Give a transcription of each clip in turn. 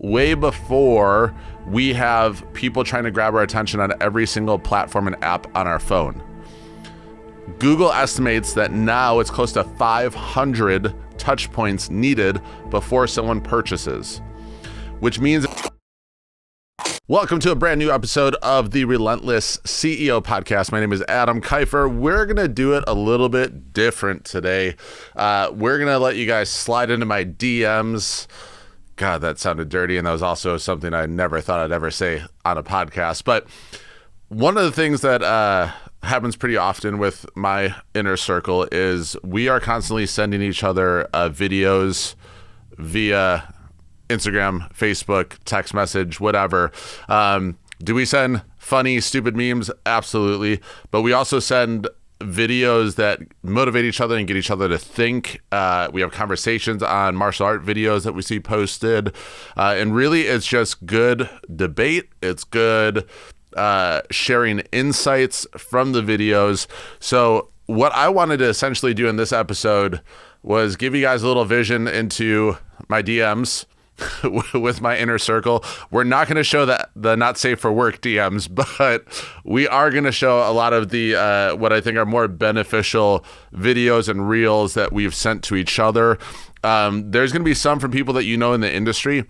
way before we have people trying to grab our attention on every single platform and app on our phone. Google estimates that now it's close to 500 touch points needed before someone purchases, which means... Welcome to a brand new episode of the Relentless CEO podcast. My name is Adam Kifer. We're going to do it a little bit different today. We're going to let you guys slide into my DMs. God, that sounded dirty, and that was also something I never thought I'd ever say on a podcast. But one of the things that happens pretty often with my inner circle is we are constantly sending each other videos via Instagram, Facebook, text message, whatever. Do we send funny, stupid memes? Absolutely. But we also send videos that motivate each other and get each other to think. We have conversations on martial art videos that we see posted. And really, it's just good debate. It's good sharing insights from the videos. So what I wanted to essentially do in this episode was give you guys a little vision into my DMs with my inner circle. We're not going to show the not safe for work DMs, but we are going to show a lot of the what I think are more beneficial videos and reels that we've sent to each other. There's going to be some from people that you know in the industry.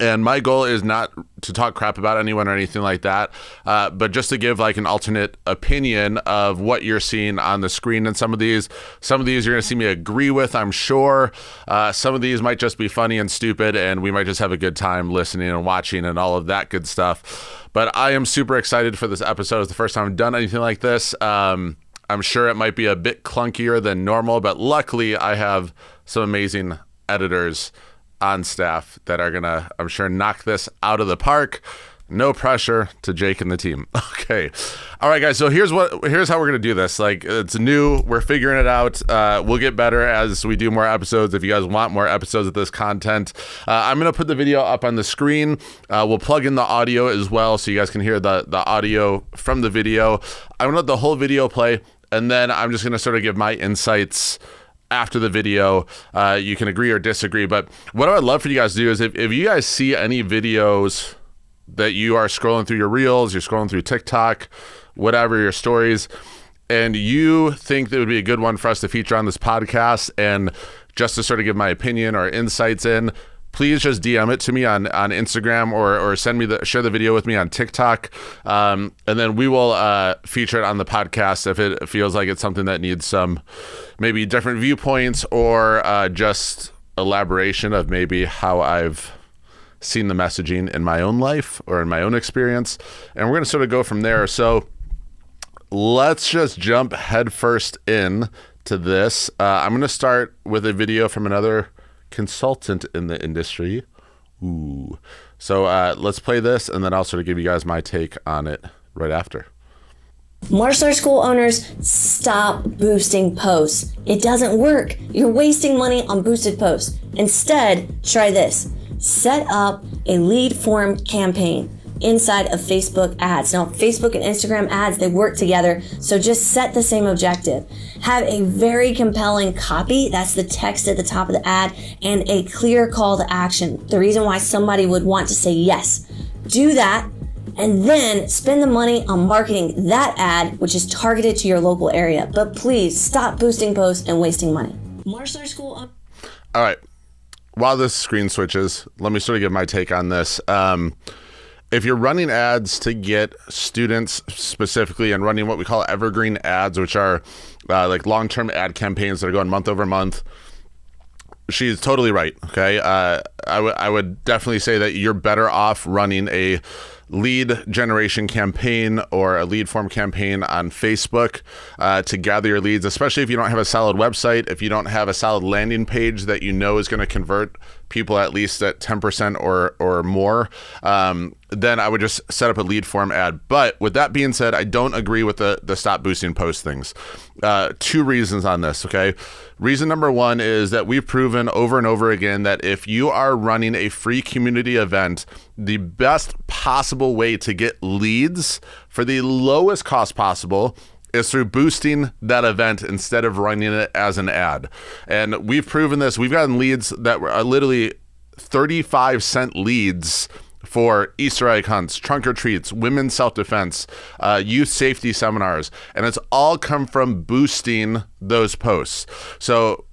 And my goal is not to talk crap about anyone or anything like that, but just to give like an alternate opinion of what you're seeing on the screen. And some of these you're going to see me agree with, I'm sure. Some of these might just be funny and stupid, and we might just have a good time listening and watching and all of that good stuff. But I am super excited for this episode. It's the first time I've done anything like this. I'm sure it might be a bit clunkier than normal, but luckily I have some amazing editors on staff that are gonna, I'm sure, knock this out of the park. No pressure to Jake and the team. Okay. All right, guys. So here's how we're gonna do this. Like, it's new. We're figuring it out. We'll get better as we do more episodes. If you guys want more episodes of this content, I'm gonna put the video up on the screen. We'll plug in the audio as well, so you guys can hear the audio from the video. I'm gonna let the whole video play, and then I'm just gonna sort of give my insights after the video. You can agree or disagree, but what I would love for you guys to do is if you guys see any videos that you are scrolling through your reels, you're scrolling through TikTok, whatever, your stories, and you think that would be a good one for us to feature on this podcast and just to sort of give my opinion or insights in, please just DM it to me on Instagram or share the video with me on TikTok. And then we will feature it on the podcast if it feels like it's something that needs some maybe different viewpoints or just elaboration of maybe how I've seen the messaging in my own life or in my own experience. And we're going to sort of go from there. So let's just jump headfirst in to this. I'm going to start with a video from another consultant in the industry. Ooh. So let's play this, and then I'll sort of give you guys my take on it right after. Martial arts school owners, stop boosting posts. It doesn't work. You're wasting money on boosted posts. Instead, try this. Set up a lead form campaign inside of Facebook ads. Now, Facebook and Instagram ads, they work together, so just set the same objective. Have a very compelling copy, that's the text at the top of the ad, and a clear call to action. The reason why somebody would want to say yes. Do that, and then spend the money on marketing that ad, which is targeted to your local area. But please stop boosting posts and wasting money. Martial arts school. All right. While this screen switches, let me sort of give my take on this. If you're running ads to get students specifically and running what we call evergreen ads, which are like long-term ad campaigns that are going month over month, she's totally right. Okay. I would definitely say that you're better off running a lead generation campaign or a lead form campaign on Facebook to gather your leads, especially if you don't have a solid website, if you don't have a solid landing page that you know is going to convert people at least at 10% or more, then I would just set up a lead form ad. But with that being said, I don't agree with the stop boosting post things. Two reasons on this, okay? Reason number one is that we've proven over and over again that if you are running a free community event, the best possible way to get leads for the lowest cost possible is through boosting that event instead of running it as an ad. And we've proven this. We've gotten leads that were literally 35-cent leads for Easter egg hunts, trunk or treats, women's self-defense, youth safety seminars, and it's all come from boosting those posts. So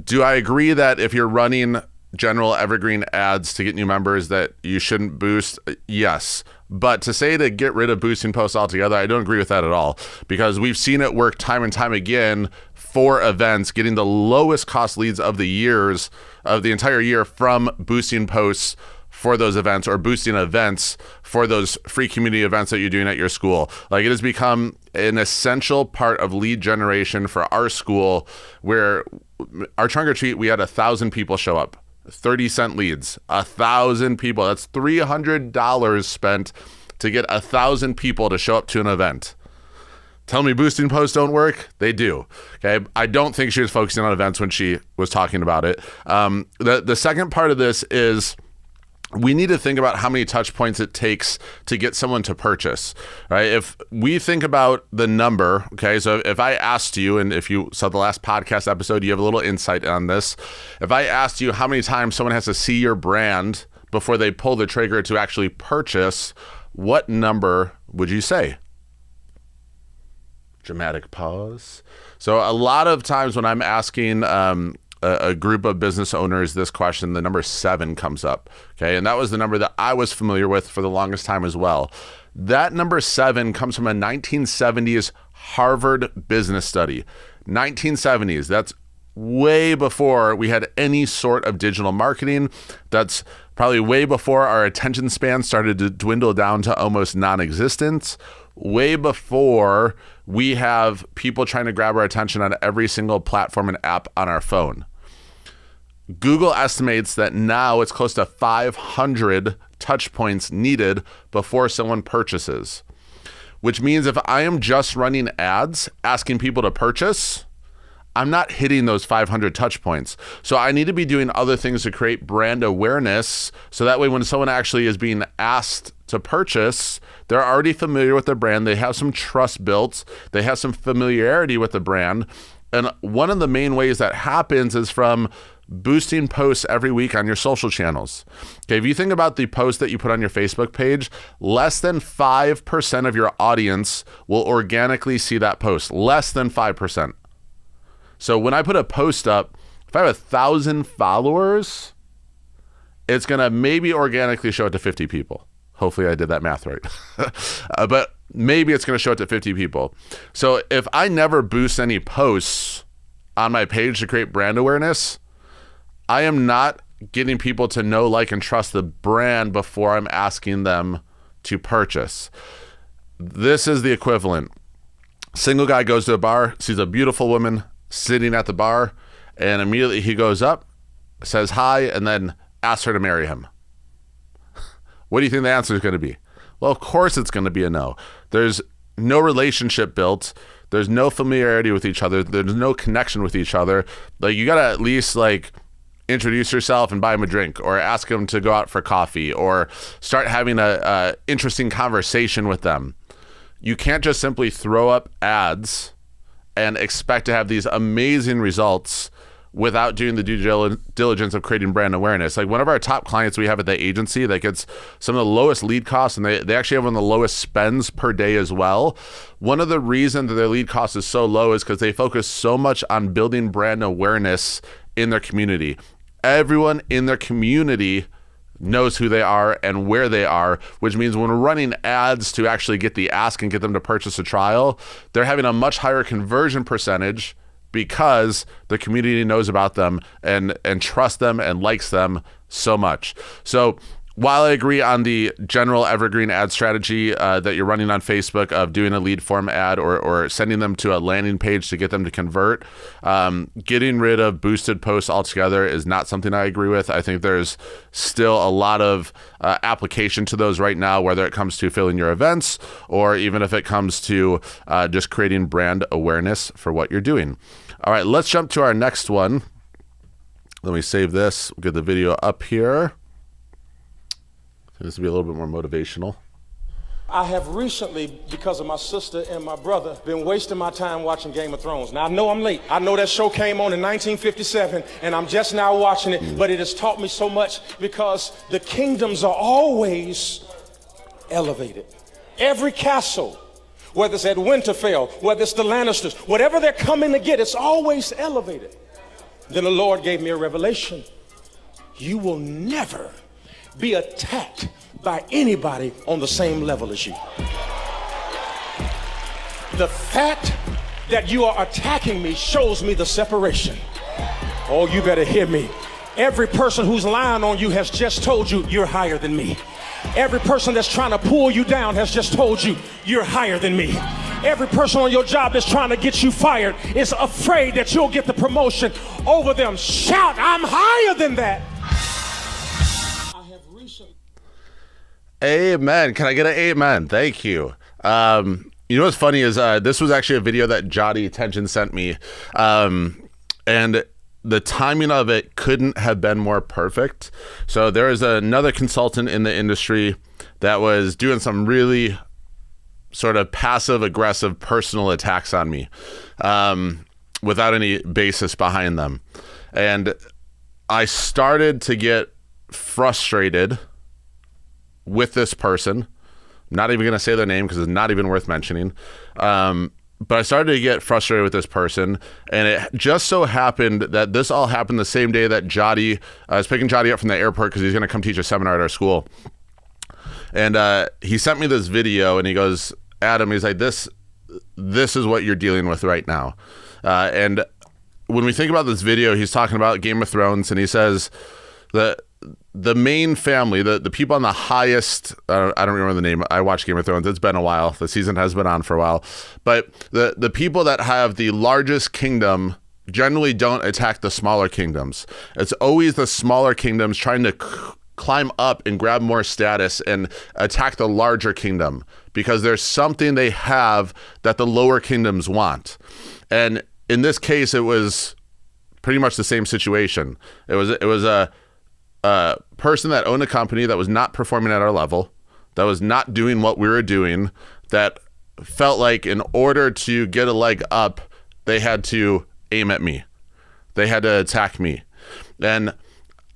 do I agree that if you're running general evergreen ads to get new members that you shouldn't boost? Yes. But to say to get rid of boosting posts altogether, I don't agree with that at all, because we've seen it work time and time again for events, getting the lowest cost leads of the entire year from boosting posts for those events, or boosting events for those free community events that you're doing at your school. Like, it has become an essential part of lead generation for our school, where our trunk or treat, we had 1,000 people show up, 30-cent leads, 1,000 people. That's $300 spent to get 1,000 people to show up to an event. Tell me boosting posts don't work? They do. Okay. I don't think she was focusing on events when she was talking about it. The second part of this is, we need to think about how many touch points it takes to get someone to purchase, right? If we think about the number, okay, so if I asked you, and if you saw the last podcast episode, you have a little insight on this. If I asked you how many times someone has to see your brand before they pull the trigger to actually purchase, what number would you say? Dramatic pause. So a lot of times when I'm asking a group of business owners this question, the number 7 comes up. Okay. And that was the number that I was familiar with for the longest time as well. That number 7 comes from a 1970s Harvard business study. 1970s. That's way before we had any sort of digital marketing. That's probably way before our attention span started to dwindle down to almost non-existent. Way before we have people trying to grab our attention on every single platform and app on our phone. Google estimates that now it's close to 500 touch points needed before someone purchases, which means if I am just running ads asking people to purchase, I'm not hitting those 500 touch points. So I need to be doing other things to create brand awareness, so that way when someone actually is being asked to purchase, they're already familiar with the brand. They have some trust built. They have some familiarity with the brand. And one of the main ways that happens is from boosting posts every week on your social channels. Okay, if you think about the post that you put on your Facebook page, less than 5% of your audience will organically see that post. Less than 5%. So when I put a post up, if I have 1,000 followers, it's going to maybe organically show it to 50 people. Hopefully I did that math right. But maybe it's going to show it to 50 people. So if I never boost any posts on my page to create brand awareness, I am not getting people to know, like, and trust the brand before I'm asking them to purchase. This is the equivalent. Single guy goes to a bar, sees a beautiful woman sitting at the bar, and immediately he goes up, says hi, and then asks her to marry him. What do you think the answer is going to be? Well, of course it's going to be a no. There's no relationship built. There's no familiarity with each other. There's no connection with each other. Like, you got to at least, like, introduce yourself and buy him a drink, or ask him to go out for coffee, or start having a interesting conversation with them. You can't just simply throw up ads and expect to have these amazing results without doing the due diligence of creating brand awareness. Like, one of our top clients we have at the agency that gets some of the lowest lead costs, and they actually have one of the lowest spends per day as well. One of the reasons that their lead cost is so low is because they focus so much on building brand awareness in their community. Everyone in their community knows who they are and where they are, which means when we're running ads to actually get the ask and get them to purchase a trial, they're having a much higher conversion percentage because the community knows about them and trusts them and likes them so much. So while I agree on the general evergreen ad strategy that you're running on Facebook of doing a lead form ad or sending them to a landing page to get them to convert, getting rid of boosted posts altogether is not something I agree with. I think there's still a lot of application to those right now, whether it comes to filling your events or even if it comes to just creating brand awareness for what you're doing. All right, let's jump to our next one. Let me save this, get the video up here. This will be a little bit more motivational. I have recently, because of my sister and my brother, been wasting my time watching Game of Thrones. Now, I know I'm late. I know that show came on in 1957, and I'm just now watching it, but it has taught me so much because the kingdoms are always elevated. Every castle, whether it's at Winterfell, whether it's the Lannisters, whatever they're coming to get, it's always elevated. Then the Lord gave me a revelation. You will never be attacked by anybody on the same level as you. The fact that you are attacking me shows me the separation. Oh, you better hear me. Every person who's lying on you has just told you you're higher than me. Every person that's trying to pull you down has just told you you're higher than me. Every person on your job that's trying to get you fired is afraid that you'll get the promotion over them. Shout, I'm higher than that. Amen. Can I get an amen? Thank you. You know what's funny is this was actually a video that Jotty Tension sent me. And the timing of it couldn't have been more perfect. So there is another consultant in the industry that was doing some really sort of passive aggressive personal attacks on me without any basis behind them. And I started to get frustrated with this person. I'm not even going to say their name because it's not even worth mentioning. But I started to get frustrated with this person, and it just so happened that this all happened the same day that Jotty, I was picking Jotty up from the airport because he's going to come teach a seminar at our school. And he sent me this video, and he goes, Adam, he's like, this is what you're dealing with right now. And when we think about this video, he's talking about Game of Thrones, and he says that the main family, the people on the highest, I don't remember the name. I watched Game of Thrones. It's been a while. The season has been on for a while. But the people that have the largest kingdom generally don't attack the smaller kingdoms. It's always the smaller kingdoms trying to climb up and grab more status and attack the larger kingdom because there's something they have that the lower kingdoms want. And in this case, it was pretty much the same situation. It was a person that owned a company that was not performing at our level, that was not doing what we were doing, that felt like in order to get a leg up, they had to aim at me. They had to attack me. And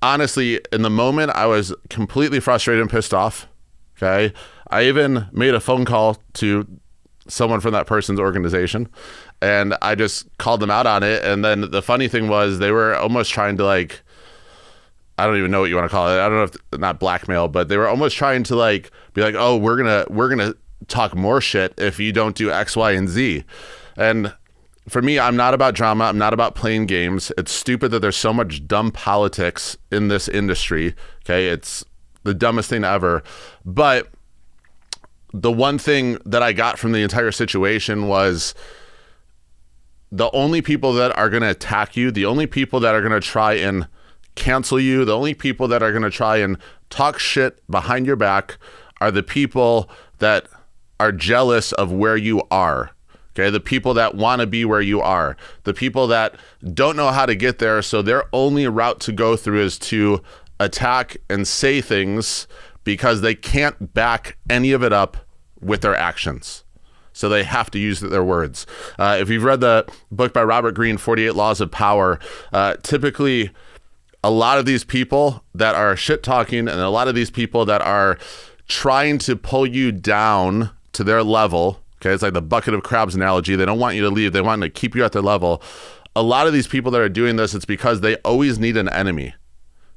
honestly, in the moment, I was completely frustrated and pissed off. Okay. I even made a phone call to someone from that person's organization, and I just called them out on it. And then the funny thing was they were almost trying to I don't even know what you want to call it. I don't know if not blackmail, but they were almost trying to be like, oh, we're going to talk more shit if you don't do X, Y, and Z. And for me, I'm not about drama. I'm not about playing games. It's stupid that there's so much dumb politics in this industry. Okay. It's the dumbest thing ever. But the one thing that I got from the entire situation was the only people that are going to attack you, the only people that are going to try and cancel you, the only people that are going to try and talk shit behind your back are the people that are jealous of where you are. Okay, the people that want to be where you are, the people that don't know how to get there, so their only route to go through is to attack and say things because they can't back any of it up with their actions. So they have to use their words. If you've read the book by Robert Greene, 48 Laws of Power, typically a lot of these people that are shit talking and a lot of these people that are trying to pull you down to their level, okay, it's like the bucket of crabs analogy. They don't want you to leave. They want to keep you at their level. A lot of these people that are doing this, it's because they always need an enemy.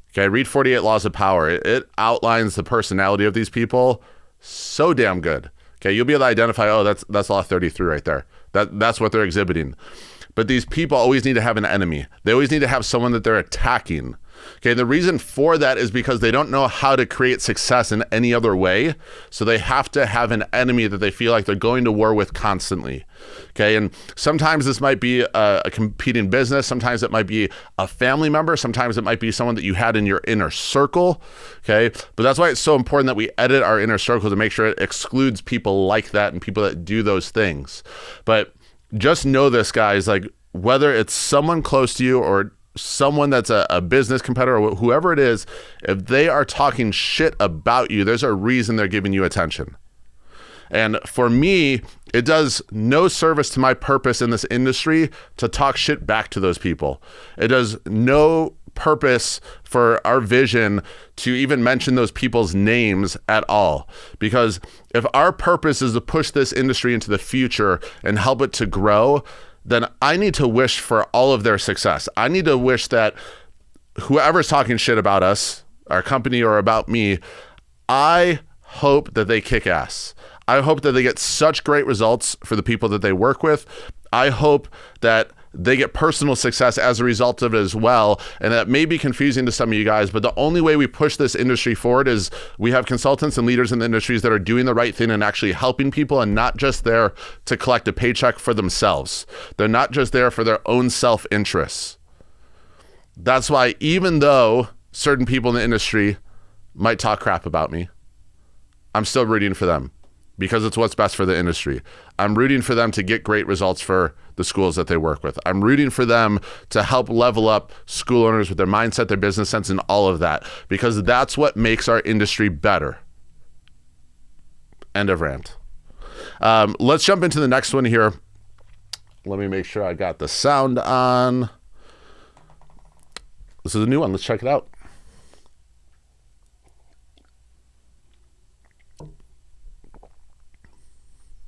Okay, read 48 Laws of Power. It outlines the personality of these people so damn good. Okay, you'll be able to identify, oh, that's Law 33 right there. That's what they're exhibiting. But these people always need to have an enemy. They always need to have someone that they're attacking. Okay, the reason for that is because they don't know how to create success in any other way. So they have to have an enemy that they feel like they're going to war with constantly. Okay, and sometimes this might be a competing business. Sometimes it might be a family member. Sometimes it might be someone that you had in your inner circle. Okay, but that's why it's so important that we edit our inner circle to make sure it excludes people like that and people that do those things. But just know this, guys, whether it's someone close to you or someone that's a business competitor or whoever it is, if they are talking shit about you, there's a reason they're giving you attention. And for me, it does no service to my purpose in this industry to talk shit back to those people. It does no purpose for our vision to even mention those people's names at all. Because if our purpose is to push this industry into the future and help it to grow, then I need to wish for all of their success. I need to wish that whoever's talking shit about us, our company, or about me, I hope that they kick ass. I hope that they get such great results for the people that they work with. I hope that they get personal success as a result of it as well. And that may be confusing to some of you guys, but the only way we push this industry forward is we have consultants and leaders in the industries that are doing the right thing and actually helping people, and not just there to collect a paycheck for themselves. They're not just there for their own self-interests. That's why, even though certain people in the industry might talk crap about me, I'm still rooting for them because it's what's best for the industry. I'm rooting for them to get great results for the schools that they work with. I'm rooting for them to help level up school owners with their mindset, their business sense, and all of that, because that's what makes our industry better. End of rant. Let's jump into the next one here. Let me make sure I got the sound on. This is a new one. Let's check it out.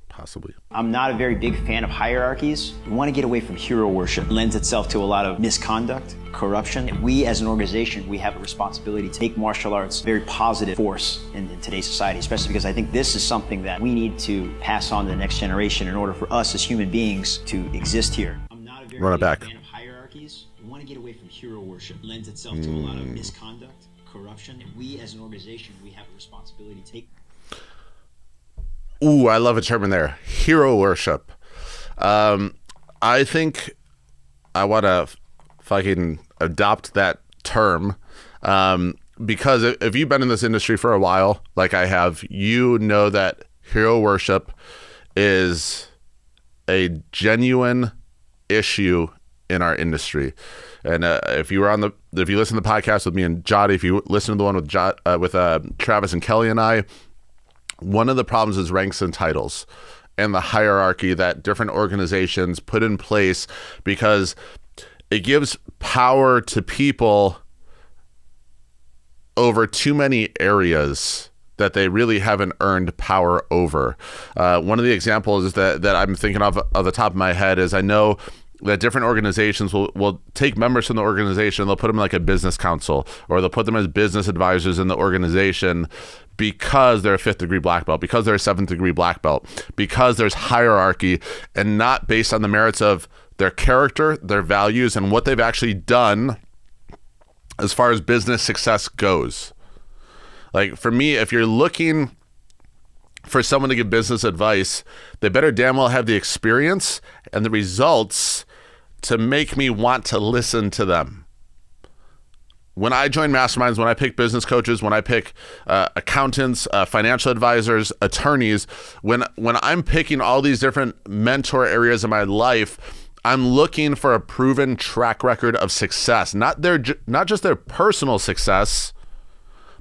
Possibly. I'm not a very big fan of hierarchies. We want to get away from hero worship. It lends itself to a lot of misconduct, corruption. And we as an organization, we have a responsibility to make martial arts a very positive force in today's society, especially because I think this is something that we need to pass on to the next generation in order for us as human beings to exist here. I'm not a very big fan of hierarchies. We want to get away from hero worship. It lends itself to a lot of misconduct, corruption. And we as an organization, we have a responsibility to take. Ooh, I love a term in there. Hero worship. I think I want to fucking adopt that term because if you've been in this industry for a while, like I have, you know that hero worship is a genuine issue in our industry. And if you listen to the podcast with me and Jody, if you listen to the one with Travis and Kelly and I, one of the problems is ranks and titles and the hierarchy that different organizations put in place, because it gives power to people over too many areas that they really haven't earned power over. One of the examples that I'm thinking of the top of my head is I know that different organizations will take members from the organization and they'll put them in like a business council, or they'll put them as business advisors in the organization because they're a 5th degree black belt, because they're a 7th degree black belt, because there's hierarchy and not based on the merits of their character, their values, and what they've actually done as far as business success goes. Like for me, if you're looking for someone to give business advice, they better damn well have the experience and the results to make me want to listen to them. When I join masterminds, when I pick business coaches, when I pick accountants, financial advisors, attorneys, when I'm picking all these different mentor areas of my life, I'm looking for a proven track record of success, not just their personal success,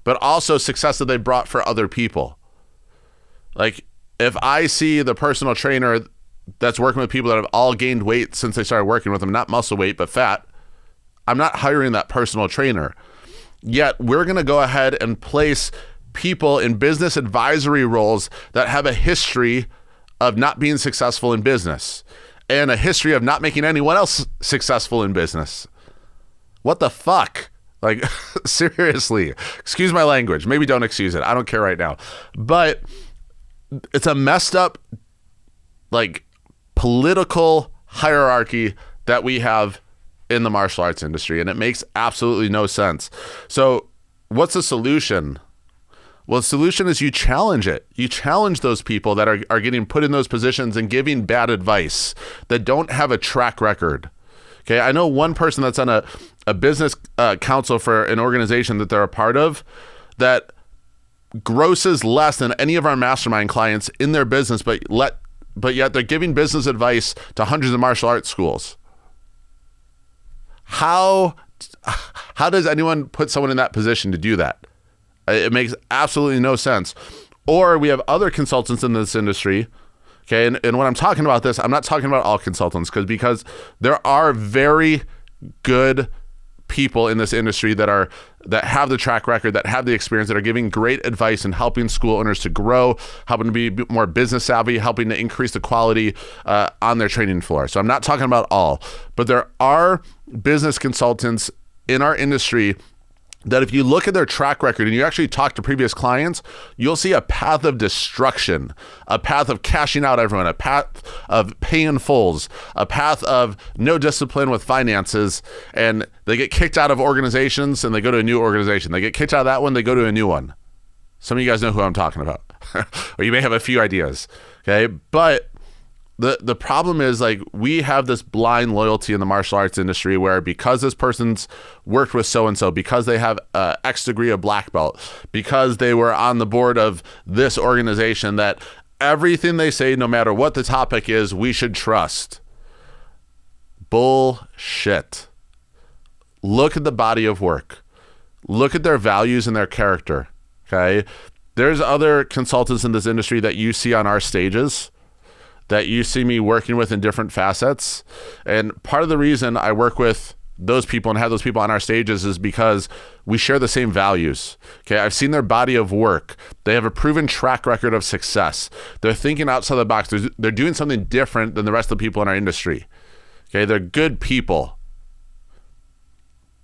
but also success that they brought for other people. Like if I see the personal trainer that's working with people that have all gained weight since they started working with them, not muscle weight, but fat, I'm not hiring that personal trainer. Yet we're going to go ahead and place people in business advisory roles that have a history of not being successful in business and a history of not making anyone else successful in business. What the fuck? Like, seriously, excuse my language. Maybe don't excuse it. I don't care right now. But it's a messed up, like, political hierarchy that we have in the martial arts industry, and it makes absolutely no sense. So what's the solution? Well, the solution is you challenge it. You challenge those people that are getting put in those positions and giving bad advice that don't have a track record. Okay, I know one person that's on a business council for an organization that they're a part of that grosses less than any of our mastermind clients in their business, but yet they're giving business advice to hundreds of martial arts schools. How does anyone put someone in that position to do that? It makes absolutely no sense. Or we have other consultants in this industry. Okay. And when I'm talking about this, I'm not talking about all consultants because there are very good people in this industry that have the track record, that have the experience, that are giving great advice and helping school owners to grow, helping to be more business savvy, helping to increase the quality on their training floor. So I'm not talking about all, but there are business consultants in our industry that if you look at their track record and you actually talk to previous clients, you'll see a path of destruction, a path of cashing out everyone, a path of paying fulls, a path of no discipline with finances, and they get kicked out of organizations and they go to a new organization. They get kicked out of that one, they go to a new one. Some of you guys know who I'm talking about, or you may have a few ideas, okay? But the problem is, like, we have this blind loyalty in the martial arts industry where because this person's worked with so-and-so, because they have X degree of black belt, because they were on the board of this organization, that everything they say, no matter what the topic is, we should trust. Bullshit. Look at the body of work. Look at their values and their character, okay? There's other consultants in this industry that you see on our stages that you see me working with in different facets. And part of the reason I work with those people and have those people on our stages is because we share the same values. Okay, I've seen their body of work. They have a proven track record of success. They're thinking outside the box. They're doing something different than the rest of the people in our industry. Okay, they're good people.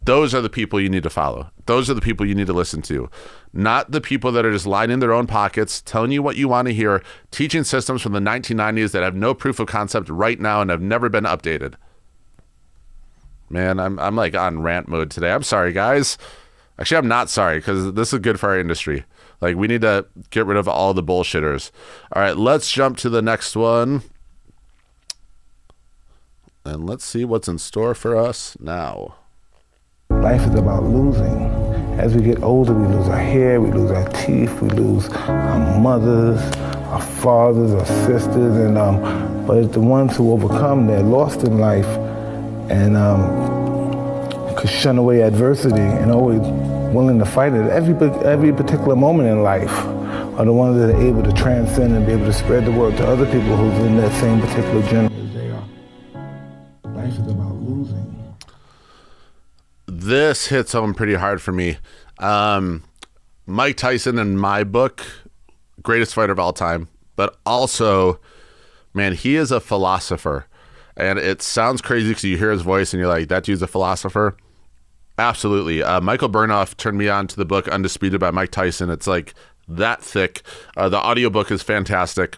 Those are the people you need to follow. Those are the people you need to listen to. Not the people that are just lining their own pockets, telling you what you want to hear, teaching systems from the 1990s that have no proof of concept right now and have never been updated. Man, I'm like on rant mode today. I'm sorry, guys. Actually, I'm not sorry, because this is good for our industry. Like, we need to get rid of all the bullshitters. All right, let's jump to the next one. And let's see what's in store for us now. Life is about losing. As we get older, we lose our hair, we lose our teeth, we lose our mothers, our fathers, our sisters, and but it's the ones who overcome, they're lost in life and could shun away adversity and always willing to fight it. Every particular moment in life are the ones that are able to transcend and be able to spread the word to other people who's in that same particular journey as they are. Life is about losing. This hits home pretty hard for me. Mike Tyson, in my book, greatest fighter of all time, but also, man, he is a philosopher. And it sounds crazy because you hear his voice and you're like, that dude's a philosopher. Absolutely. Michael Burnoff turned me on to the book Undisputed by Mike Tyson. It's like that thick. The audiobook is fantastic.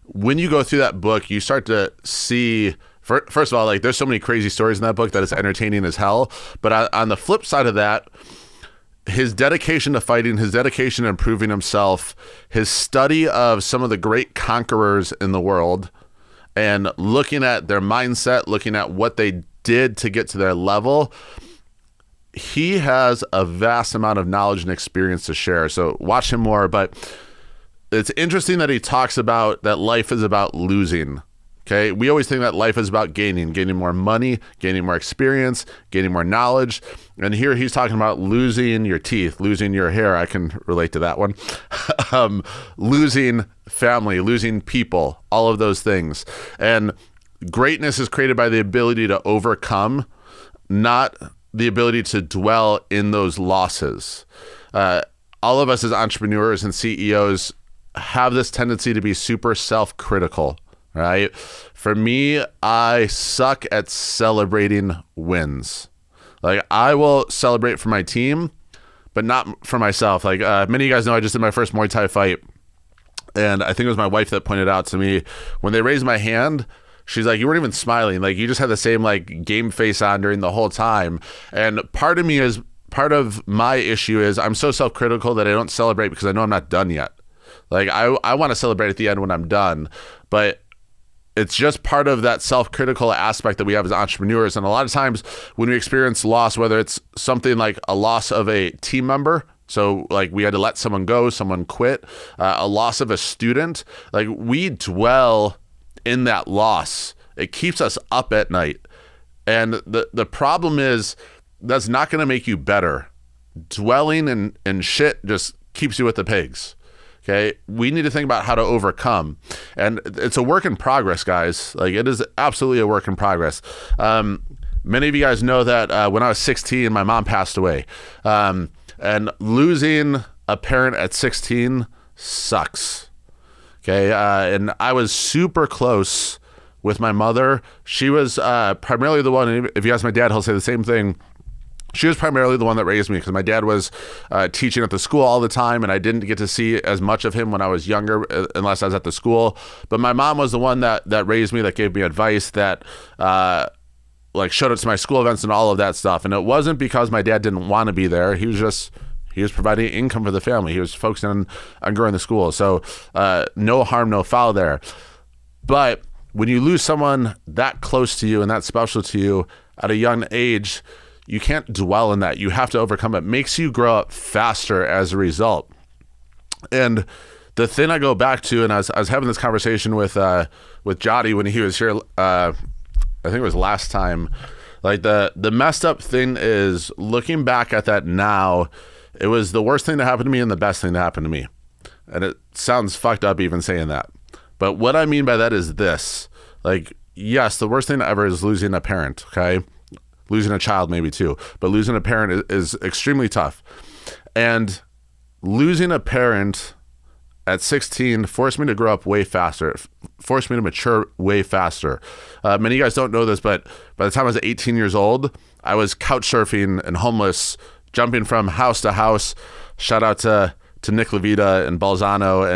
When you go through that book, you start to see, first of all, like, there's so many crazy stories in that book that it's entertaining as hell. But on the flip side of that, his dedication to fighting, his dedication to improving himself, his study of some of the great conquerors in the world, and looking at their mindset, looking at what they did to get to their level, he has a vast amount of knowledge and experience to share. So watch him more. But it's interesting that he talks about that life is about losing. Okay, we always think that life is about gaining more money, gaining more experience, gaining more knowledge. And here he's talking about losing your teeth, losing your hair. I can relate to that one. Losing family, losing people, all of those things. And greatness is created by the ability to overcome, not the ability to dwell in those losses. All of us as entrepreneurs and CEOs have this tendency to be super self-critical. Right? For me, I suck at celebrating wins. Like, I will celebrate for my team, but not for myself. Like, many of you guys know I just did my first Muay Thai fight. And I think it was my wife that pointed out to me, when they raised my hand, she's like, you weren't even smiling. Like, you just had the same, like, game face on during the whole time. And part of my issue is I'm so self-critical that I don't celebrate because I know I'm not done yet. Like, I want to celebrate at the end when I'm done. But it's just part of that self-critical aspect that we have as entrepreneurs. And a lot of times when we experience loss, whether it's something like a loss of a team member, so like we had to let someone go, someone quit, a loss of a student, like we dwell in that loss. It keeps us up at night. And the problem is that's not going to make you better. Dwelling in shit just keeps you with the pigs. Okay, we need to think about how to overcome, and it's a work in progress, guys. Like, it is absolutely a work in progress. Many of you guys know that when I was 16, my mom passed away, and losing a parent at 16 sucks. Okay, and I was super close with my mother. She was primarily the one. If you ask my dad, he'll say the same thing. She was primarily the one that raised me, because my dad was teaching at the school all the time, and I didn't get to see as much of him when I was younger, unless I was at the school. But my mom was the one that raised me, that gave me advice, that like showed up to my school events and all of that stuff. And it wasn't because my dad didn't want to be there. He was providing income for the family. He was focusing on growing the school. So no harm, no foul there. But when you lose someone that close to you and that special to you at a young age, you can't dwell in that. You have to overcome it. It makes you grow up faster as a result. And the thing I go back to, and I was having this conversation with Jody when he was here, I think it was last time, like the messed up thing is, looking back at that now, it was the worst thing that happened to me and the best thing that happened to me. And it sounds fucked up even saying that. But what I mean by that is this. Like, yes, the worst thing ever is losing a parent, okay? Losing a child maybe too, but losing a parent is extremely tough. And losing a parent at 16 forced me to grow up way faster. It forced me to mature way faster. Many of you guys don't know this, but by the time I was 18 years old, I was couch surfing and homeless, jumping from house to house. Shout out to Nick Levita and Balzano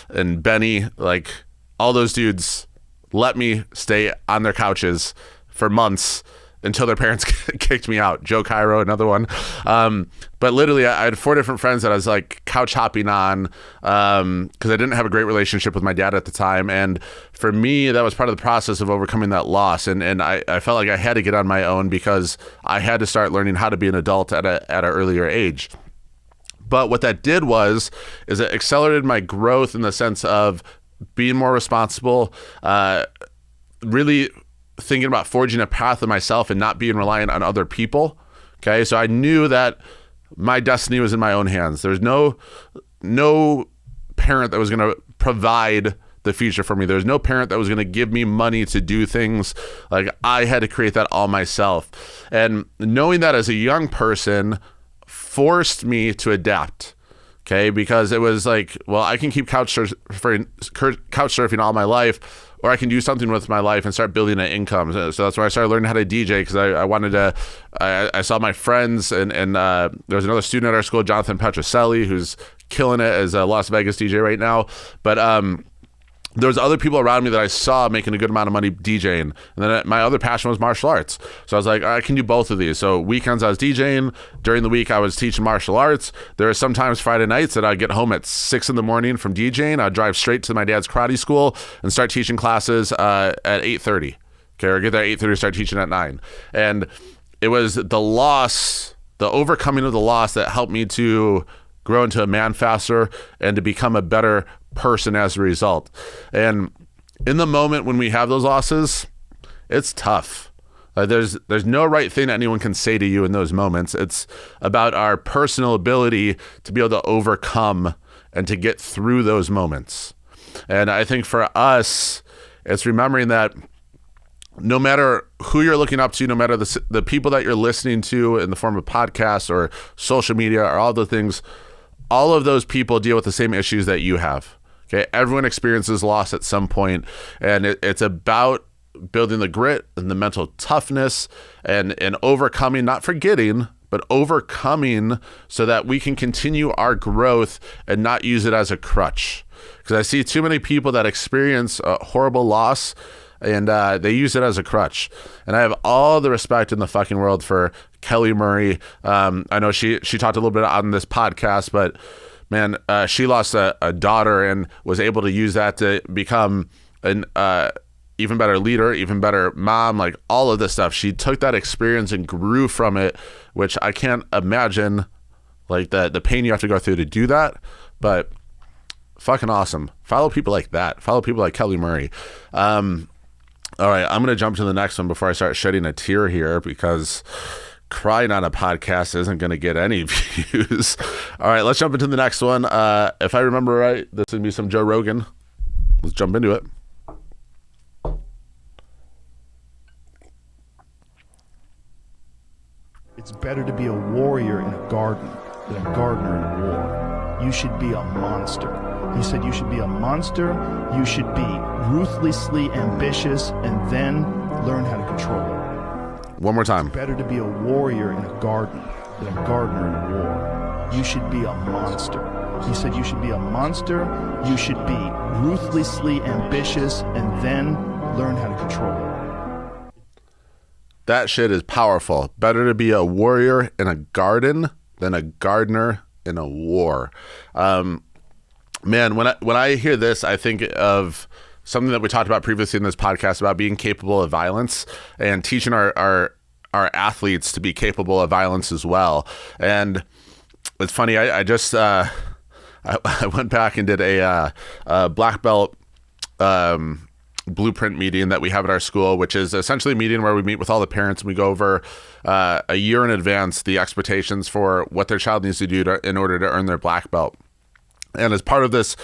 and Benny. Like, all those dudes let me stay on their couches for months until their parents kicked me out. Joe Cairo, another one. But literally, I had 4 different friends that I was like couch hopping on, because I didn't have a great relationship with my dad at the time. And for me, that was part of the process of overcoming that loss. And I felt like I had to get on my own, because I had to start learning how to be an adult at an earlier age. But what that did is it accelerated my growth in the sense of being more responsible, really thinking about forging a path of myself and not being reliant on other people. Okay, so I knew that my destiny was in my own hands. There was no parent that was going to provide the future for me. There was no parent that was going to give me money to do things. Like, I had to create that all myself. And knowing that as a young person forced me to adapt. Okay, because it was like, well, I can keep couch surfing all my life, or I can do something with my life and start building an income. So that's why I started learning how to DJ, because I wanted to. I saw my friends, and there was another student at our school, Jonathan Petroselli, who's killing it as a Las Vegas DJ right now. But there was other people around me that I saw making a good amount of money DJing. And then my other passion was martial arts. So I was like, I can do both of these. So weekends I was DJing. During the week I was teaching martial arts. There are sometimes Friday nights that I'd get home at 6 a.m. from DJing. I'd drive straight to my dad's karate school and start teaching classes at 8:30. Okay, or get there at 8:30, start teaching at 9. And it was the loss, the overcoming of the loss, that helped me to grow into a man faster and to become a better person as a result. And in the moment when we have those losses, it's tough. There's no right thing that anyone can say to you in those moments. It's about our personal ability to be able to overcome and to get through those moments. And I think for us, it's remembering that no matter who you're looking up to, no matter the people that you're listening to in the form of podcasts or social media or all the things, all of those people deal with the same issues that you have. Okay, everyone experiences loss at some point, and it's about building the grit and the mental toughness and overcoming, not forgetting, but overcoming, so that we can continue our growth and not use it as a crutch. Because I see too many people that experience a horrible loss, and they use it as a crutch. And I have all the respect in the fucking world for Kelly Murray. I know she talked a little bit on this podcast, but man, she lost a daughter and was able to use that to become an even better leader, even better mom, like all of this stuff. She took that experience and grew from it, which I can't imagine, like the pain you have to go through to do that. But fucking awesome. Follow people like that. Follow people like Kelly Murray. All right, I'm going to jump to the next one before I start shedding a tear here, because crying on a podcast isn't going to get any views. All right, let's jump into the next one. If I remember right, this would be some Joe Rogan. Let's jump into it. It's better to be a warrior in a garden than a gardener in a war. You should be a monster. He said you should be a monster, you should be ruthlessly ambitious, and then learn how to control it. One more time. It's better to be a warrior in a garden than a gardener in a war. You should be a monster. He said you should be a monster, you should be ruthlessly ambitious, and then learn how to control it. That shit is powerful. Better to be a warrior in a garden than a gardener in a war. Man, when I hear this, I think of something that we talked about previously in this podcast about being capable of violence and teaching our athletes to be capable of violence as well. And it's funny, I just I went back and did a black belt blueprint meeting that we have at our school, which is essentially a meeting where we meet with all the parents and we go over a year in advance the expectations for what their child needs to do in order to earn their black belt. And as part of this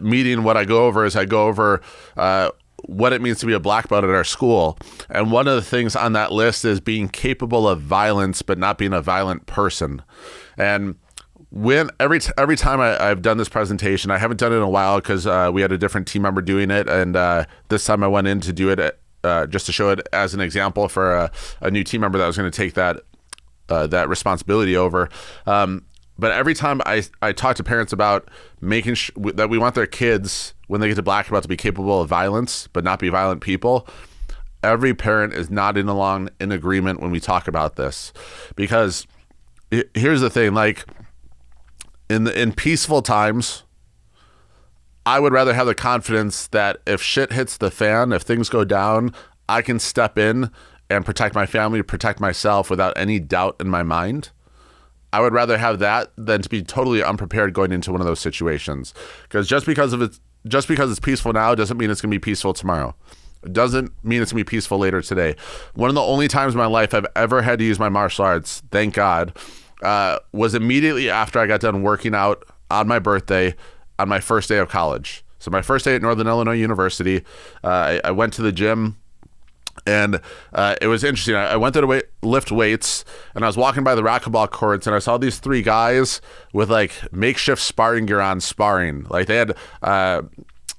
meeting, what I go over is what it means to be a black belt at our school. And one of the things on that list is being capable of violence, but not being a violent person. And every time I've done this presentation, I haven't done it in a while because we had a different team member doing it, and this time I went in to do it just to show it as an example for a new team member that was going to take that responsibility over. But every time I talk to parents about making that we want their kids, when they get to black belt, to be capable of violence but not be violent people, every parent is nodding along in agreement when we talk about this. Because here's the thing, like, in peaceful times, I would rather have the confidence that if shit hits the fan, if things go down, I can step in and protect my family, protect myself without any doubt in my mind. I would rather have that than to be totally unprepared going into one of those situations. Because just because it's peaceful now doesn't mean it's going to be peaceful tomorrow. It doesn't mean it's going to be peaceful later today. One of the only times in my life I've ever had to use my martial arts, thank God, was immediately after I got done working out on my birthday on my first day of college. So my first day at Northern Illinois University, I went to the gym, and it was interesting. I went there to lift weights, and I was walking by the racquetball courts, and I saw these three guys with like makeshift sparring gear on sparring. Like they had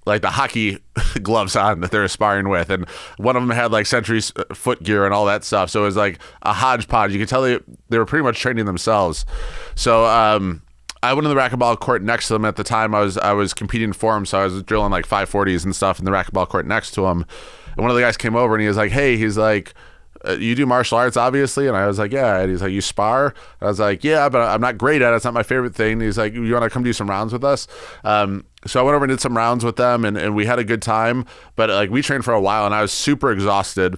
like the hockey gloves on that they're sparring with, and one of them had like Century's foot gear and all that stuff. So it was like a hodgepodge. You could tell they were pretty much training themselves. So I went to the racquetball court next to them. At the time I was competing for them, so I was drilling like 540s and stuff in the racquetball court next to them. And one of the guys came over and he was like, hey, he's like, you do martial arts, obviously? And I was like, yeah. And he's like, you spar? And I was like, yeah, but I'm not great at it. It's not my favorite thing. And he's like, you want to come do some rounds with us? So I went over and did some rounds with them, and we had a good time. But like we trained for a while, and I was super exhausted.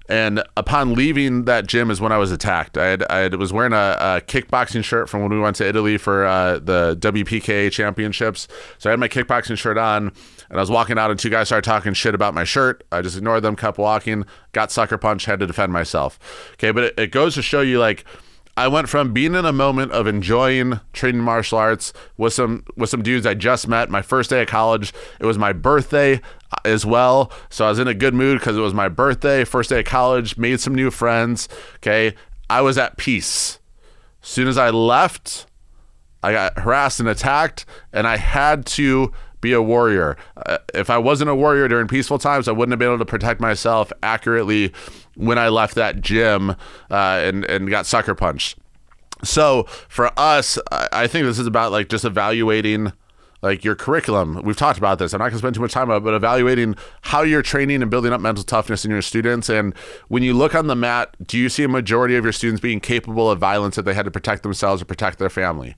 And upon leaving that gym is when I was attacked. I was wearing a kickboxing shirt from when we went to Italy for the WPKA championships. So I had my kickboxing shirt on, and I was walking out, and two guys started talking shit about my shirt. I just ignored them, kept walking, got sucker punched, had to defend myself. Okay, but it goes to show you, like, I went from being in a moment of enjoying training martial arts with some dudes I just met my first day of college. It was my birthday as well, so I was in a good mood because it was my birthday, first day of college, made some new friends. Okay, I was at peace. As soon as I left, I got harassed and attacked, and I had to be a warrior. If I wasn't a warrior during peaceful times, I wouldn't have been able to protect myself accurately when I left that gym and got sucker punched. So for us, I think this is about like just evaluating like your curriculum. We've talked about this. I'm not going to spend too much time on it, but evaluating how you're training and building up mental toughness in your students. And when you look on the mat, do you see a majority of your students being capable of violence if they had to protect themselves or protect their family?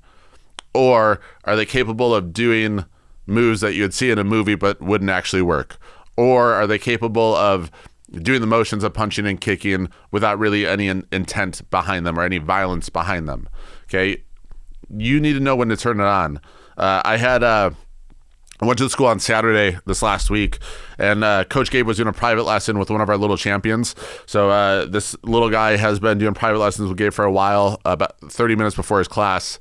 Or are they capable of doing moves that you would see in a movie but wouldn't actually work? Or are they capable of doing the motions of punching and kicking without really any intent behind them or any violence behind them? Okay, you need to know when to turn it on. I had I went to the school on Saturday this last week, and Coach Gabe was doing a private lesson with one of our little champions. So this little guy has been doing private lessons with Gabe for a while, about 30 minutes before his class.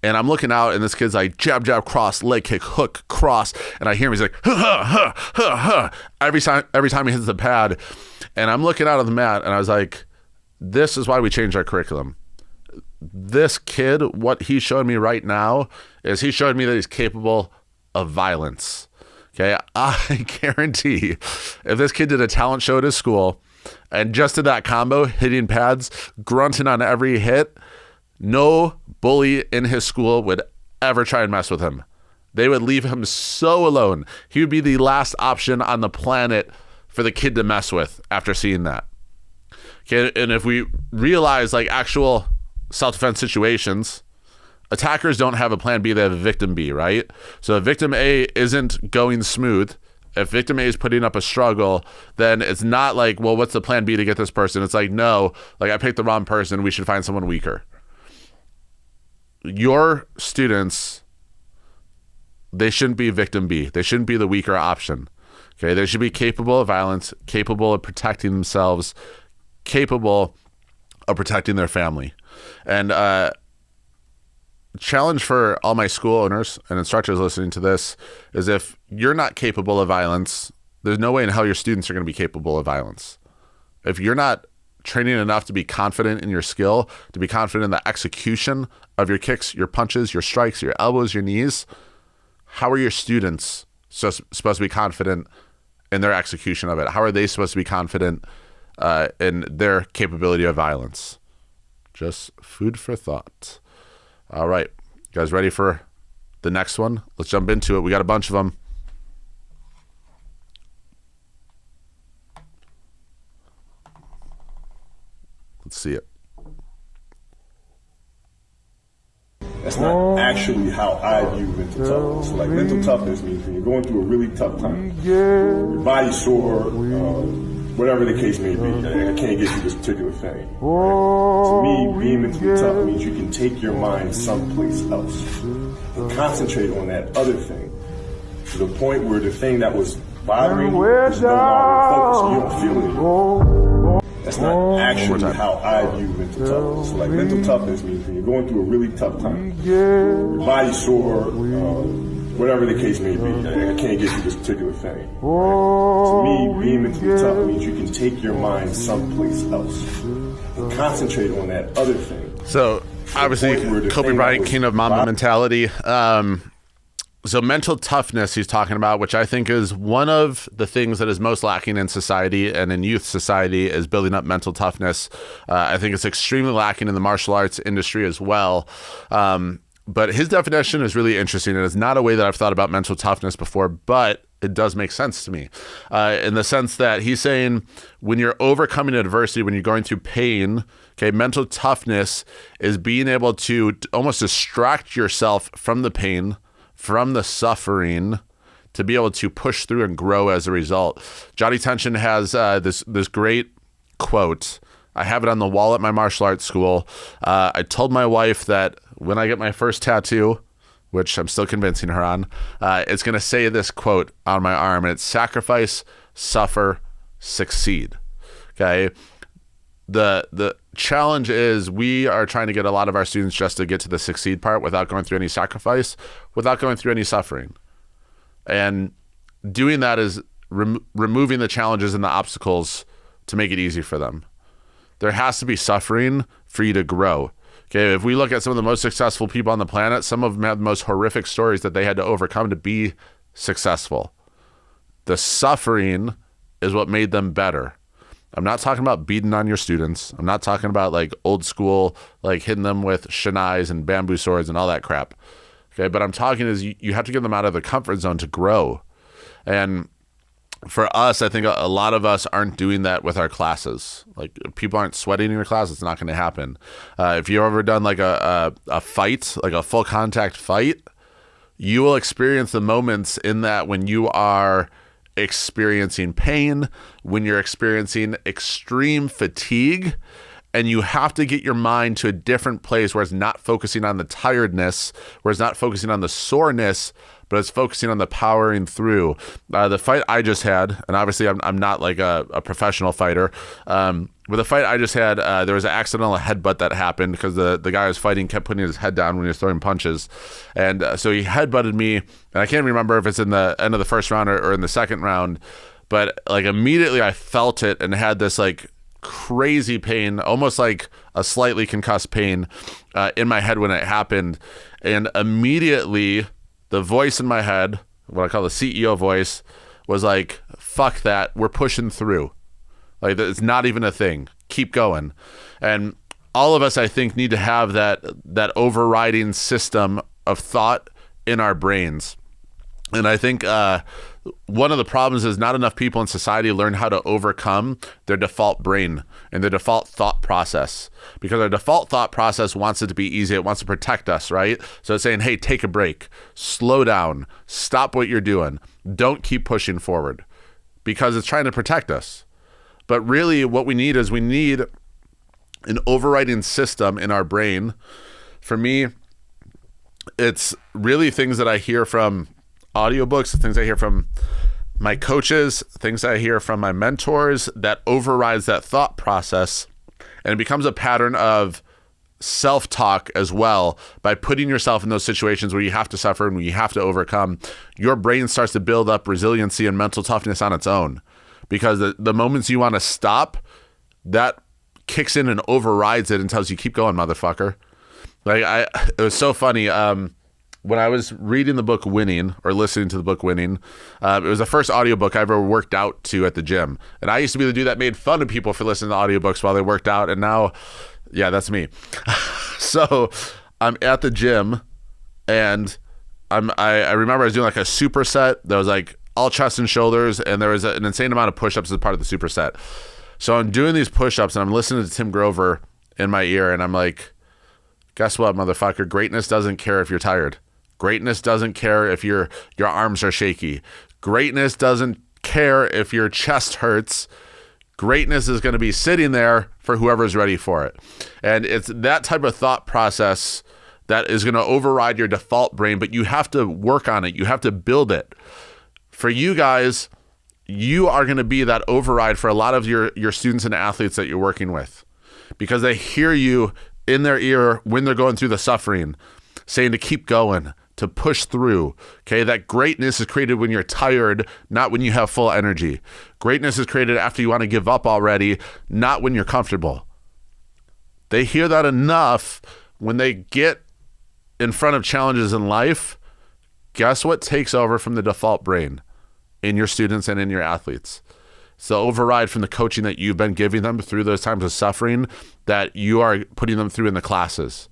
And I'm looking out, and this kid's like jab, jab, cross, leg kick, hook, cross. And I hear him, he's like, ha, ha, ha, ha, ha, every time he hits the pad. And I'm looking out on the mat, and I was like, this is why we changed our curriculum. This kid, what he's showing me right now is he's showing me that he's capable of violence. Okay, I guarantee if this kid did a talent show at his school and just did that combo, hitting pads, grunting on every hit, no bully in his school would ever try and mess with him. They would leave him so alone. He would be the last option on the planet for the kid to mess with after seeing that. Okay, and if we realize like actual self-defense situations, attackers don't have a plan B, they have a victim B, right? So if victim A isn't going smooth, if victim A is putting up a struggle, then it's not like, well, what's the plan B to get this person? It's like, no, like I picked the wrong person, we should find someone weaker. Your students, they shouldn't be victim B. They shouldn't be the weaker option. Okay, they should be capable of violence, capable of protecting themselves, capable of protecting their family. And challenge for all my school owners and instructors listening to this is if you're not capable of violence, there's no way in hell your students are going to be capable of violence. If you're not training enough to be confident in your skill, to be confident in the execution of your kicks, your punches, your strikes, your elbows, your knees, how are your students supposed to be confident in their execution of it? How are they supposed to be confident in their capability of violence? Just food for thought. All right, you guys ready for the next one? Let's jump into it. We got a bunch of them. Let's see it. That's not actually how I view mental toughness. So like mental toughness means when you're going through a really tough time, your body's sore, whatever the case may be. I can't get through this particular thing. Right? To me, being mentally tough means you can take your mind someplace else and concentrate on that other thing to the point where the thing that was bothering you is no longer focused. You don't feel it anymore. That's not actually how I view mental toughness. So like mental toughness means when you're going through a really tough time, your body's sore, whatever the case may be. I can't get through this particular thing. Right? To me, being mentally tough means you can take your mind someplace else and concentrate on that other thing. So obviously, Kobe Bryant, king of Mamba mentality. So mental toughness he's talking about, which I think is one of the things that is most lacking in society and in youth society, is building up mental toughness. I think it's extremely lacking in the martial arts industry as well. But his definition is really interesting, and it's not a way that I've thought about mental toughness before, but it does make sense to me in the sense that he's saying when you're overcoming adversity, when you're going through pain, okay, mental toughness is being able to almost distract yourself from the pain, from the suffering, to be able to push through and grow as a result. Johnny Tension has this great quote. I have it on the wall at my martial arts school. I told my wife that when I get my first tattoo, which I'm still convincing her on, it's going to say this quote on my arm, and it's sacrifice, suffer, succeed. Okay. The challenge is we are trying to get a lot of our students just to get to the succeed part without going through any sacrifice, without going through any suffering. And doing that is removing the challenges and the obstacles to make it easy for them. There has to be suffering for you to grow. Okay, if we look at some of the most successful people on the planet, some of them have the most horrific stories that they had to overcome to be successful. The suffering is what made them better. I'm not talking about beating on your students. I'm not talking about like old school, like hitting them with shinais and bamboo swords and all that crap. Okay, but I'm talking is you have to get them out of the comfort zone to grow. And for us, I think a lot of us aren't doing that with our classes. Like people aren't sweating in your class, it's not going to happen. If you've ever done like a fight, like a full contact fight, you will experience the moments in that when you are experiencing pain, when you're experiencing extreme fatigue, And you have to get your mind to a different place where it's not focusing on the tiredness, where it's not focusing on the soreness, but it's focusing on the powering through. The fight I just had, and obviously I'm not like a professional fighter, with the fight I just had, there was an accidental headbutt that happened because the guy I was fighting kept putting his head down when he was throwing punches. And so he headbutted me, and I can't remember if it's in the end of the first round or in the second round, but like immediately I felt it and had this like crazy pain, almost like a slightly concussed pain in my head when it happened. And immediately the voice in my head, what I call the CEO voice, was like, fuck that, we're pushing through. Like, it's not even a thing. Keep going. And all of us, I think, need to have that overriding system of thought in our brains. And I think one of the problems is not enough people in society learn how to overcome their default brain and their default thought process, because our default thought process wants it to be easy. It wants to protect us, right? So it's saying, hey, take a break, slow down, stop what you're doing. Don't keep pushing forward, because it's trying to protect us. But really what we need is an overriding system in our brain. For me, it's really things that I hear from audiobooks, things I hear from my coaches, things I hear from my mentors that overrides that thought process. And it becomes a pattern of self-talk as well. By putting yourself in those situations where you have to suffer and where you have to overcome, your brain starts to build up resiliency and mental toughness on its own. Because the moments you want to stop, that kicks in and overrides it and tells you, keep going, motherfucker. Like it was so funny. When I was reading the book Winning, or listening to the book Winning, it was the first audiobook I ever worked out to at the gym. And I used to be the dude that made fun of people for listening to audiobooks while they worked out. And now, yeah, that's me. So I'm at the gym, and I remember I was doing like a superset that was like all chest and shoulders, and there was an insane amount of push-ups as part of the superset. So I'm doing these push-ups, and I'm listening to Tim Grover in my ear, and I'm like, guess what, motherfucker? Greatness doesn't care if you're tired. Greatness doesn't care if your arms are shaky. Greatness doesn't care if your chest hurts. Greatness is going to be sitting there for whoever's ready for it. And it's that type of thought process that is going to override your default brain, but you have to work on it. You have to build it. For you guys, you are going to be that override for a lot of your students and athletes that you're working with, because they hear you in their ear when they're going through the suffering, saying to keep going, to push through. Okay, that greatness is created when you're tired, not when you have full energy. Greatness is created after you want to give up already, not when you're comfortable. They hear that enough when they get in front of challenges in life. Guess what takes over from the default brain in your students and in your athletes? It's the override from the coaching that you've been giving them through those times of suffering that you are putting them through in the classes.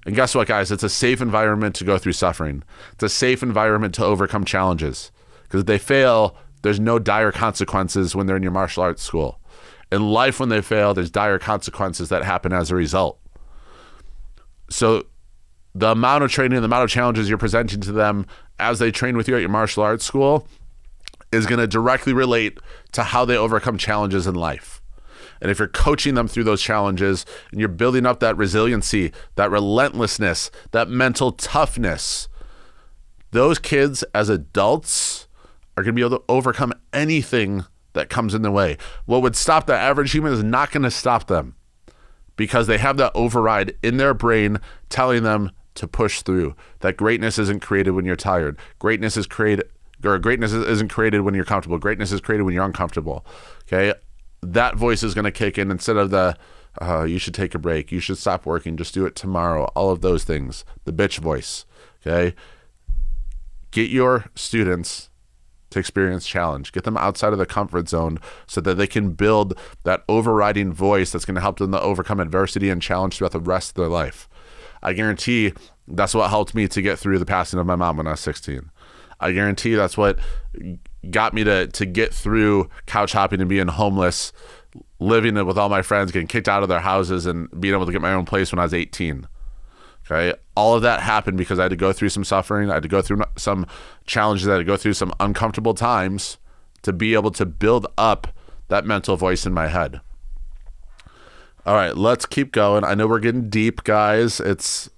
And guess what, guys? It's a safe environment to go through suffering. It's a safe environment to overcome challenges. Because if they fail, there's no dire consequences when they're in your martial arts school. In life, when they fail, there's dire consequences that happen as a result. So the amount of training, the amount of challenges you're presenting to them as they train with you at your martial arts school is going to directly relate to how they overcome challenges in life. And if you're coaching them through those challenges and you're building up that resiliency, that relentlessness, that mental toughness, those kids as adults are going to be able to overcome anything that comes in the way. What would stop the average human is not going to stop them, because they have that override in their brain telling them to push through, that greatness isn't created when you're tired. Greatness isn't created when you're comfortable. Greatness is created when you're uncomfortable. Okay? That voice is going to kick in instead of the, you should take a break, you should stop working, just do it tomorrow, all of those things. The bitch voice. Okay? Get your students to experience challenge. Get them outside of the comfort zone so that they can build that overriding voice that's going to help them to overcome adversity and challenge throughout the rest of their life. I guarantee that's what helped me to get through the passing of my mom when I was 16. I guarantee that's what got me to get through couch hopping and being homeless, living with all my friends, getting kicked out of their houses, and being able to get my own place when I was 18. Okay, all of that happened because I had to go through some suffering. I had to go through some challenges. I had to go through some uncomfortable times to be able to build up that mental voice in my head. All right, let's keep going. I know we're getting deep, guys. It's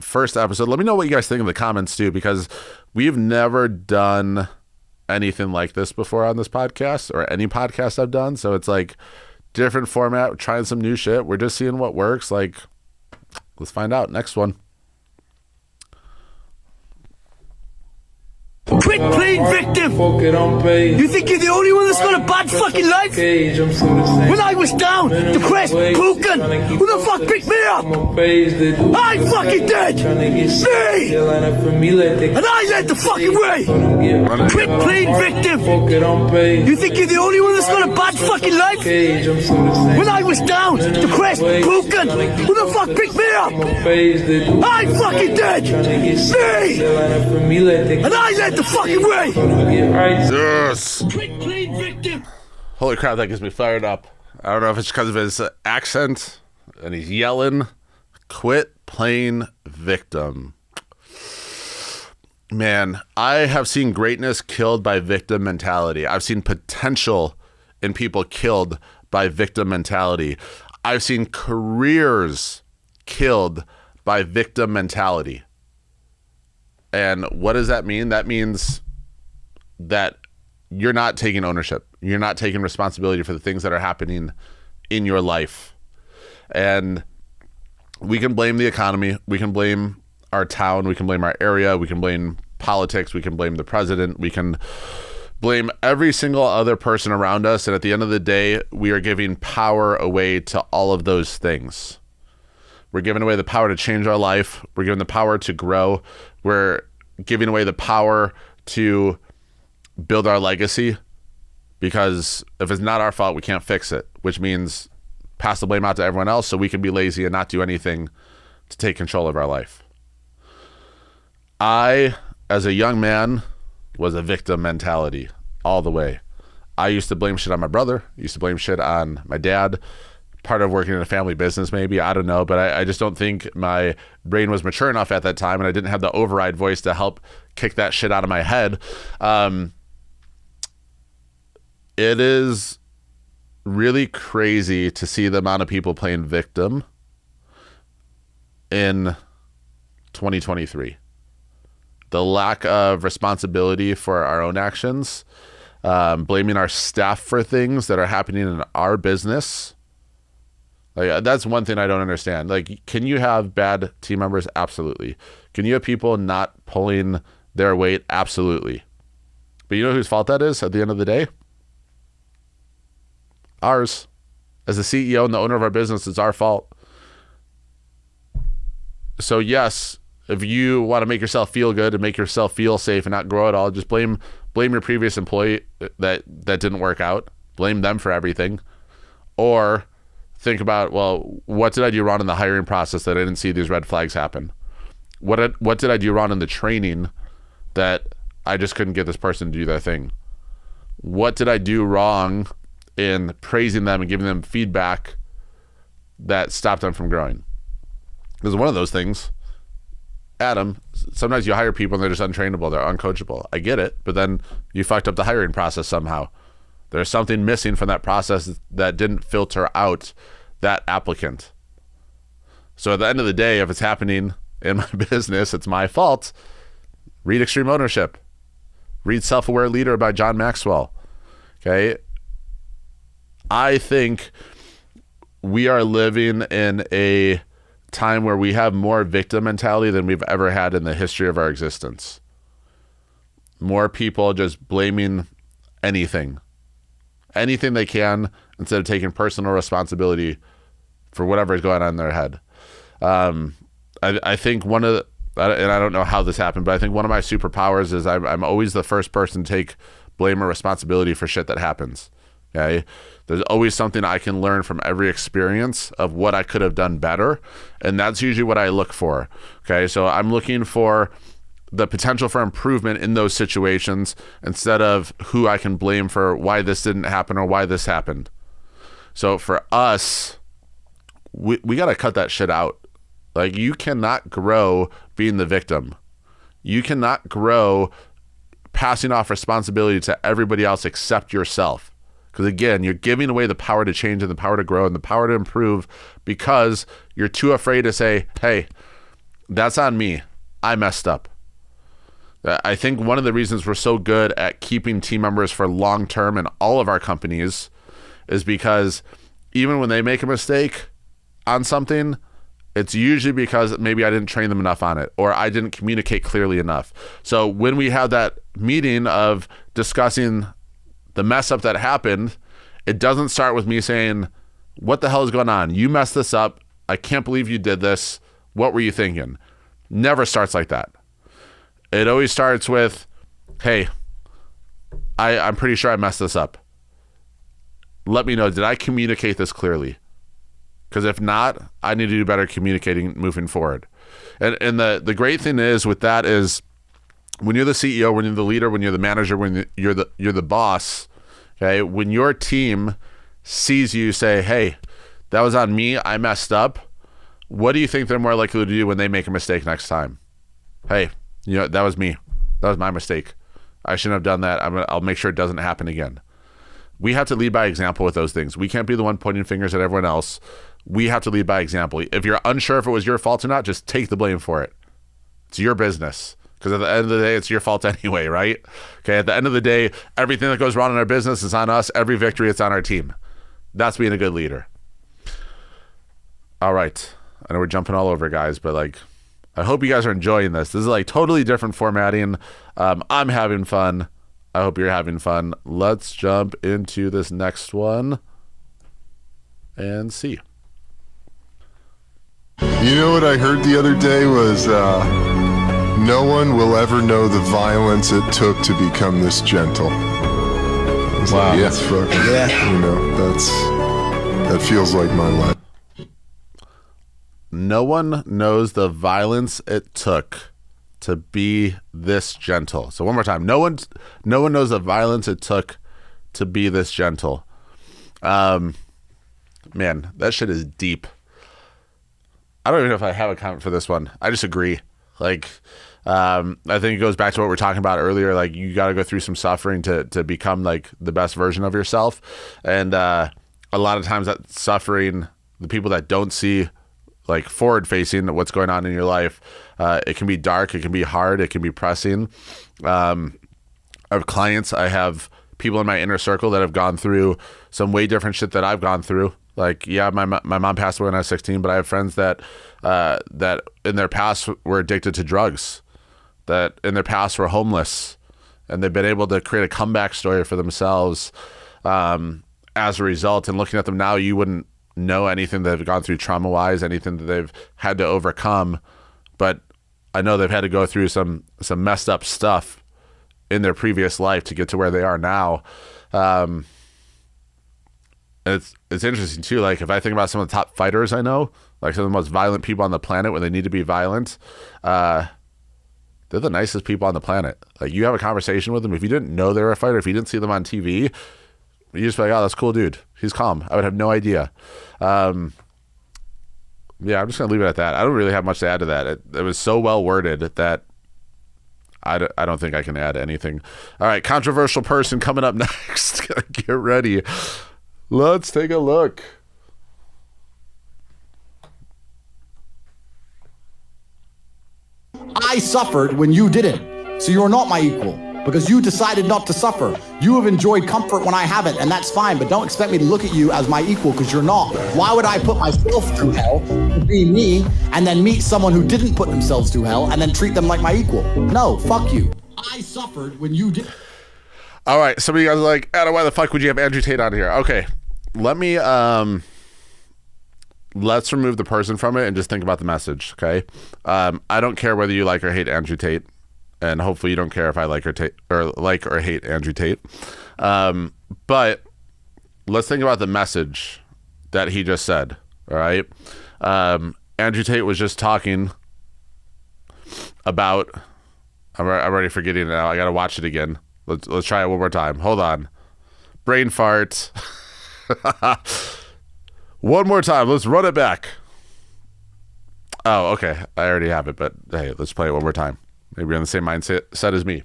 first episode. Let me know what you guys think in the comments too, because we've never done anything like this before on this podcast or any podcast I've done. So it's like different format, trying some new shit. We're just seeing what works. Like, let's find out. Next one. Quit playing victim! You think you're the only one that's got a bad fucking life? When I was down, depressed, broken, who the fuck picked me up? I fucking did! Me! And I led the fucking way! Quit playing victim! You think you're the only one that's got a bad fucking life? When I was down, depressed, broken, who the fuck picked me up? I fucking did! Me! And I led the fucking way! Yes. Holy crap, that gets me fired up. I don't know if it's because of his accent and he's yelling. Quit playing victim. Man, I have seen greatness killed by victim mentality. I've seen potential in people killed by victim mentality. I've seen careers killed by victim mentality. And what does that mean? That means that you're not taking ownership. You're not taking responsibility for the things that are happening in your life. And we can blame the economy. We can blame our town. We can blame our area. We can blame politics. We can blame the president. We can blame every single other person around us. And at the end of the day, we are giving power away to all of those things. We're giving away the power to change our life. We're giving the power to grow. We're giving away the power to build our legacy, because if it's not our fault, we can't fix it, which means pass the blame out to everyone else so we can be lazy and not do anything to take control of our life. I, as a young man, was a victim mentality all the way. I used to blame shit on my brother. I used to blame shit on my dad. Part of working in a family business, maybe, I don't know, but I just don't think my brain was mature enough at that time, and I didn't have the override voice to help kick that shit out of my head. It is really crazy to see the amount of people playing victim in 2023. The lack of responsibility for our own actions, blaming our staff for things that are happening in our business. Like, that's one thing I don't understand. Like, can you have bad team members? Absolutely. Can you have people not pulling their weight? Absolutely. But you know whose fault that is at the end of the day? Ours. As the CEO and the owner of our business, it's our fault. So yes, if you want to make yourself feel good and make yourself feel safe and not grow at all, just blame your previous employee that didn't work out. Blame them for everything. Or think about, well, what did I do wrong in the hiring process that I didn't see these red flags happen? What did I do wrong in the training that I just couldn't get this person to do their thing? What did I do wrong in praising them and giving them feedback that stopped them from growing? Because one of those things, Adam, sometimes you hire people and they're just untrainable, they're uncoachable. I get it, but then you fucked up the hiring process somehow. There's something missing from that process that didn't filter out that applicant. So at the end of the day, if it's happening in my business, it's my fault. Read Extreme Ownership. Read Self-Aware Leader by John Maxwell. Okay? I think we are living in a time where we have more victim mentality than we've ever had in the history of our existence. More people just blaming anything they can instead of taking personal responsibility for whatever is going on in their head. I think one of the, and I don't know how this happened, but I think one of my superpowers is I'm always the first person to take blame or responsibility for shit that happens. Okay. There's always something I can learn from every experience of what I could have done better. And that's usually what I look for. Okay. So I'm looking for the potential for improvement in those situations instead of who I can blame for why this didn't happen or why this happened. So for us, we got to cut that shit out. Like, you cannot grow being the victim. You cannot grow passing off responsibility to everybody else except yourself. Because again, you're giving away the power to change and the power to grow and the power to improve because you're too afraid to say, hey, that's on me. I messed up. I think one of the reasons we're so good at keeping team members for long term in all of our companies is because even when they make a mistake on something, it's usually because maybe I didn't train them enough on it or I didn't communicate clearly enough. So when we have that meeting of discussing the mess up that happened, it doesn't start with me saying, what the hell is going on? You messed this up. I can't believe you did this. What were you thinking? Never starts like that. It always starts with, hey, I'm pretty sure I messed this up. Let me know, did I communicate this clearly? Because if not, I need to do better communicating moving forward. And the great thing is with that is when you're the CEO, when you're the leader, when you're the manager, when you're the boss, okay, when your team sees you say, hey, that was on me, I messed up, what do you think they're more likely to do when they make a mistake next time? Hey, that was me. That was my mistake. I shouldn't have done that. I'll make sure it doesn't happen again. We have to lead by example with those things. We can't be the one pointing fingers at everyone else. We have to lead by example. If you're unsure if it was your fault or not, just take the blame for it. It's your business. Because at the end of the day, it's your fault anyway, right? Okay, at the end of the day, everything that goes wrong in our business is on us. Every victory, it's on our team. That's being a good leader. All right. I know we're jumping all over, guys, but I hope you guys are enjoying this. This is totally different formatting. I'm having fun. I hope you're having fun. Let's jump into this next one and see. You know what I heard the other day was no one will ever know the violence it took to become this gentle. Wow. That's fucking, that feels like my life. No one knows the violence it took to be this gentle. So one more time. No one knows the violence it took to be this gentle. Man, that shit is deep. I don't even know if I have a comment for this one. I just agree. I think it goes back to what we were talking about earlier. You got to go through some suffering to become the best version of yourself. And a lot of times that suffering, the people that don't see forward facing what's going on in your life, it can be dark, it can be hard, it can be pressing. I have clients, I have people in my inner circle that have gone through some way different shit that I've gone through. My mom passed away when I was 16, but I have friends that in their past were addicted to drugs, that in their past were homeless, and they've been able to create a comeback story for themselves as a result. And looking at them now, you wouldn't know anything that they've gone through trauma-wise, anything that they've had to overcome, but I know they've had to go through some messed up stuff in their previous life to get to where they are now. It's interesting too. If I think about some of the top fighters I know, some of the most violent people on the planet when they need to be violent, they're the nicest people on the planet. You have a conversation with them. If you didn't know they were a fighter, if you didn't see them on TV, you just be like, oh, that's a cool dude. He's calm. I would have no idea. I'm just going to leave it at that. I don't really have much to add to that. It was so well worded that I don't think I can add anything. All right, controversial person coming up next. Get ready. Let's take a look. I suffered when you didn't. So you're not my equal because you decided not to suffer. You have enjoyed comfort when I haven't, and that's fine, but don't expect me to look at you as my equal because you're not. Why would I put myself through hell to be me and then meet someone who didn't put themselves through hell and then treat them like my equal? No, fuck you. I suffered when you didn't. All right, some of you guys are like, Adam, why the fuck would you have Andrew Tate on here? Okay, let me, let's remove the person from it and just think about the message, okay? I don't care whether you like or hate Andrew Tate, and hopefully you don't care if I like or hate Andrew Tate. But let's think about the message that he just said, all right? Andrew Tate was just talking about, I'm already forgetting it now. I got to watch it again. Let's try it one more time. Hold on. Brain fart. One more time. Let's run it back. Oh, okay. I already have it, but hey, let's play it one more time. Maybe you're in the same mindset as me.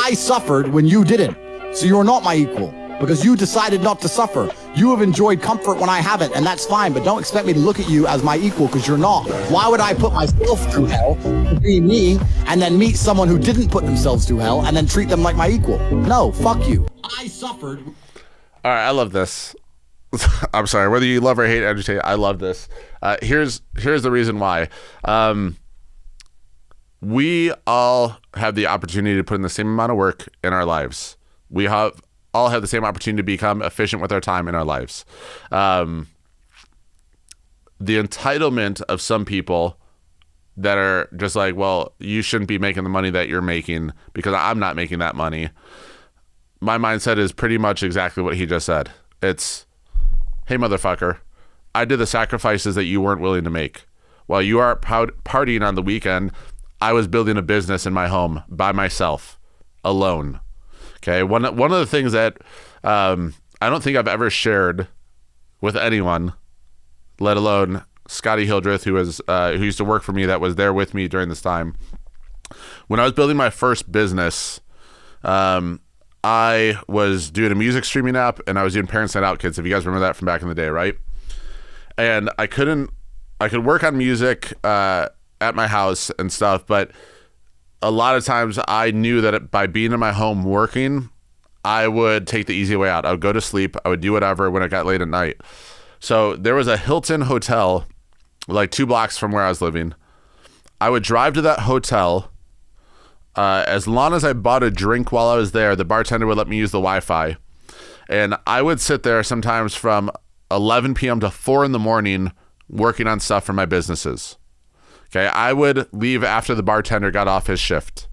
I suffered when you didn't. So you're not my equal because you decided not to suffer. You have enjoyed comfort when I haven't, and that's fine, but don't expect me to look at you as my equal because you're not. Why would I put myself through hell to be me and then meet someone who didn't put themselves through hell and then treat them like my equal? No, fuck you. I suffered. All right, I love this. I'm sorry, whether you love or hate Andrew Tate, I love this. Here's the reason why. We all have the opportunity to put in the same amount of work in our lives. We all have the same opportunity to become efficient with our time in our lives. The entitlement of some people that are just like, well, you shouldn't be making the money that you're making because I'm not making that money. My mindset is pretty much exactly what he just said. It's, hey, motherfucker, I did the sacrifices that you weren't willing to make. While you are partying on the weekend, I was building a business in my home by myself, alone. Okay, one of the things that I don't think I've ever shared with anyone, let alone Scotty Hildreth, who used to work for me, that was there with me during this time. When I was building my first business, I was doing a music streaming app and I was doing Parents Night Out Kids. If you guys remember that from back in the day, right? And I could work on music at my house and stuff, but a lot of times I knew that by being in my home working, I would take the easy way out. I would go to sleep. I would do whatever when it got late at night. So there was a Hilton hotel like 2 blocks from where I was living. I would drive to that hotel. As long as I bought a drink while I was there, the bartender would let me use the Wi-Fi. And I would sit there sometimes from 11 p.m. to 4 in the morning working on stuff for my businesses. Okay, I would leave after the bartender got off his shift.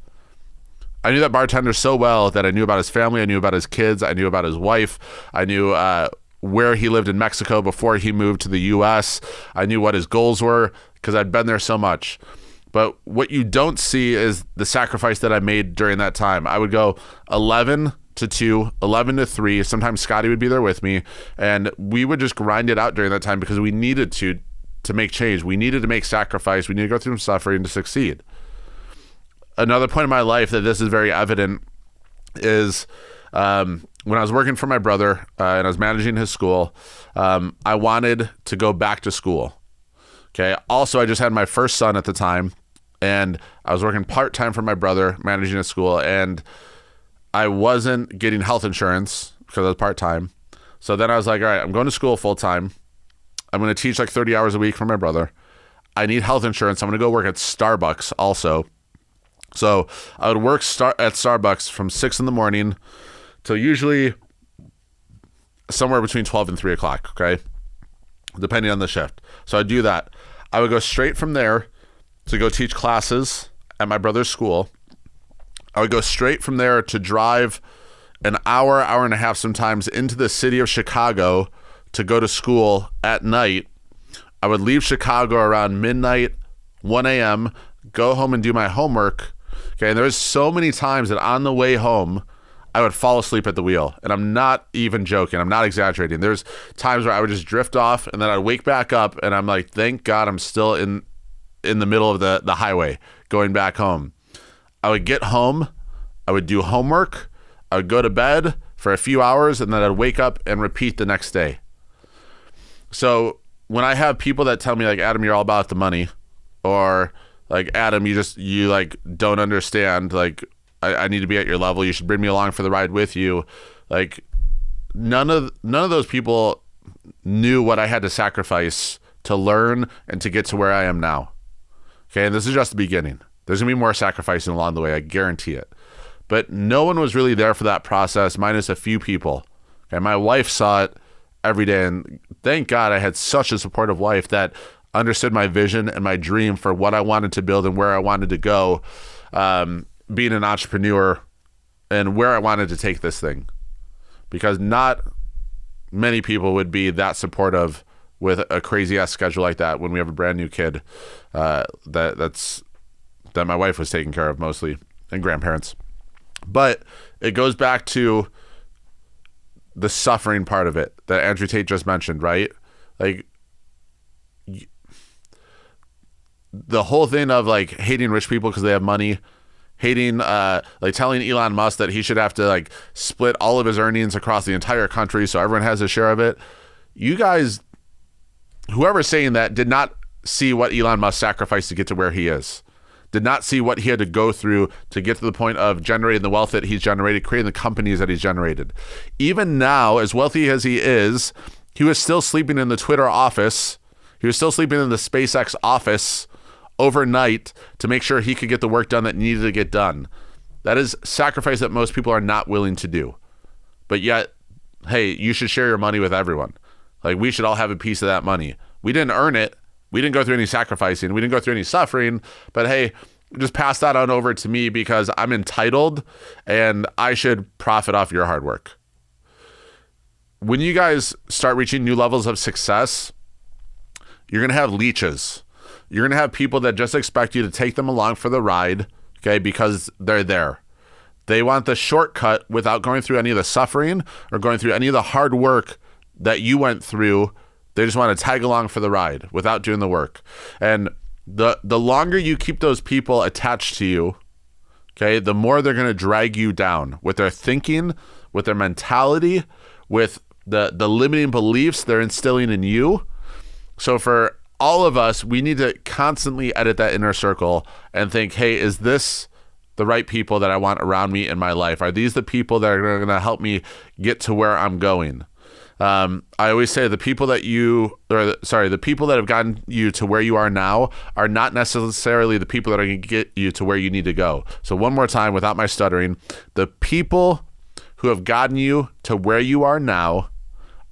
I knew that bartender so well that I knew about his family, I knew about his kids, I knew about his wife, I knew where he lived in Mexico before he moved to the U.S. I knew what his goals were because I'd been there so much. But what you don't see is the sacrifice that I made during that time. I would go 11 to 2, 11 to 3. Sometimes Scotty would be there with me, and we would just grind it out during that time because we needed to make change. We needed to make sacrifice. We needed to go through some suffering to succeed. Another point in my life that this is very evident is when I was working for my brother and I was managing his school, I wanted to go back to school. Okay. Also, I just had my first son at the time, and I was working part-time for my brother, managing a school, and I wasn't getting health insurance because I was part-time. So then I was like, all right, I'm going to school full-time. I'm going to teach like 30 hours a week for my brother. I need health insurance. I'm going to go work at Starbucks also. So I would work at Starbucks from 6 in the morning till usually somewhere between 12 and 3 o'clock, okay? Depending on the shift. So I'd do that. I would go straight from there to go teach classes at my brother's school. I would go straight from there to drive an hour and a half sometimes into the city of Chicago to go to school at night. I would leave Chicago around midnight, 1 a.m., go home and do my homework. Okay, and there's so many times that on the way home, I would fall asleep at the wheel. And I'm not even joking. I'm not exaggerating. There's times where I would just drift off and then I'd wake back up and I'm like, thank God I'm still in the middle of the highway going back home. I would get home, I would do homework, I would go to bed for a few hours, and then I'd wake up and repeat the next day. So when I have people that tell me like, Adam, you're all about the money, or like, Adam, you like don't understand, like I need to be at your level, you should bring me along for the ride with you. Like none of those people knew what I had to sacrifice to learn and to get to where I am now. Okay, and this is just the beginning. There's gonna be more sacrificing along the way, I guarantee it. But no one was really there for that process, minus a few people. Okay, my wife saw it every day, and thank God I had such a supportive wife that understood my vision and my dream for what I wanted to build and where I wanted to go, being an entrepreneur and where I wanted to take this thing. Because not many people would be that supportive with a crazy ass schedule like that when we have a brand new kid that my wife was taking care of mostly, and grandparents. But it goes back to the suffering part of it that Andrew Tate just mentioned, right? Like the whole thing of like hating rich people because they have money, hating, like telling Elon Musk that he should have to like split all of his earnings across the entire country so everyone has a share of it. You guys, whoever's saying that, did not see what Elon Musk sacrificed to get to where he is. Did not see what he had to go through to get to the point of generating the wealth that he's generated, creating the companies that he's generated. Even now, as wealthy as he is, he was still sleeping in the Twitter office. He was still sleeping in the SpaceX office overnight to make sure he could get the work done that needed to get done. That is sacrifice that most people are not willing to do. But yet, hey, you should share your money with everyone. Like, we should all have a piece of that money. We didn't earn it. We didn't go through any sacrificing. We didn't go through any suffering. But hey, just pass that on over to me because I'm entitled and I should profit off your hard work. When you guys start reaching new levels of success, you're going to have leeches. You're going to have people that just expect you to take them along for the ride, okay, because they're there. They want the shortcut without going through any of the suffering or going through any of the hard work that you went through. They just want to tag along for the ride without doing the work. And the longer you keep those people attached to you, okay, the more they're going to drag you down with their thinking, with their mentality, with the limiting beliefs they're instilling in you. So for all of us, we need to constantly edit that inner circle and think, hey, is this the right people that I want around me in my life? Are these the people that are going to help me get to where I'm going? I always say the people that the people that have gotten you to where you are now are not necessarily the people that are going to get you to where you need to go. So one more time, without my stuttering, the people who have gotten you to where you are now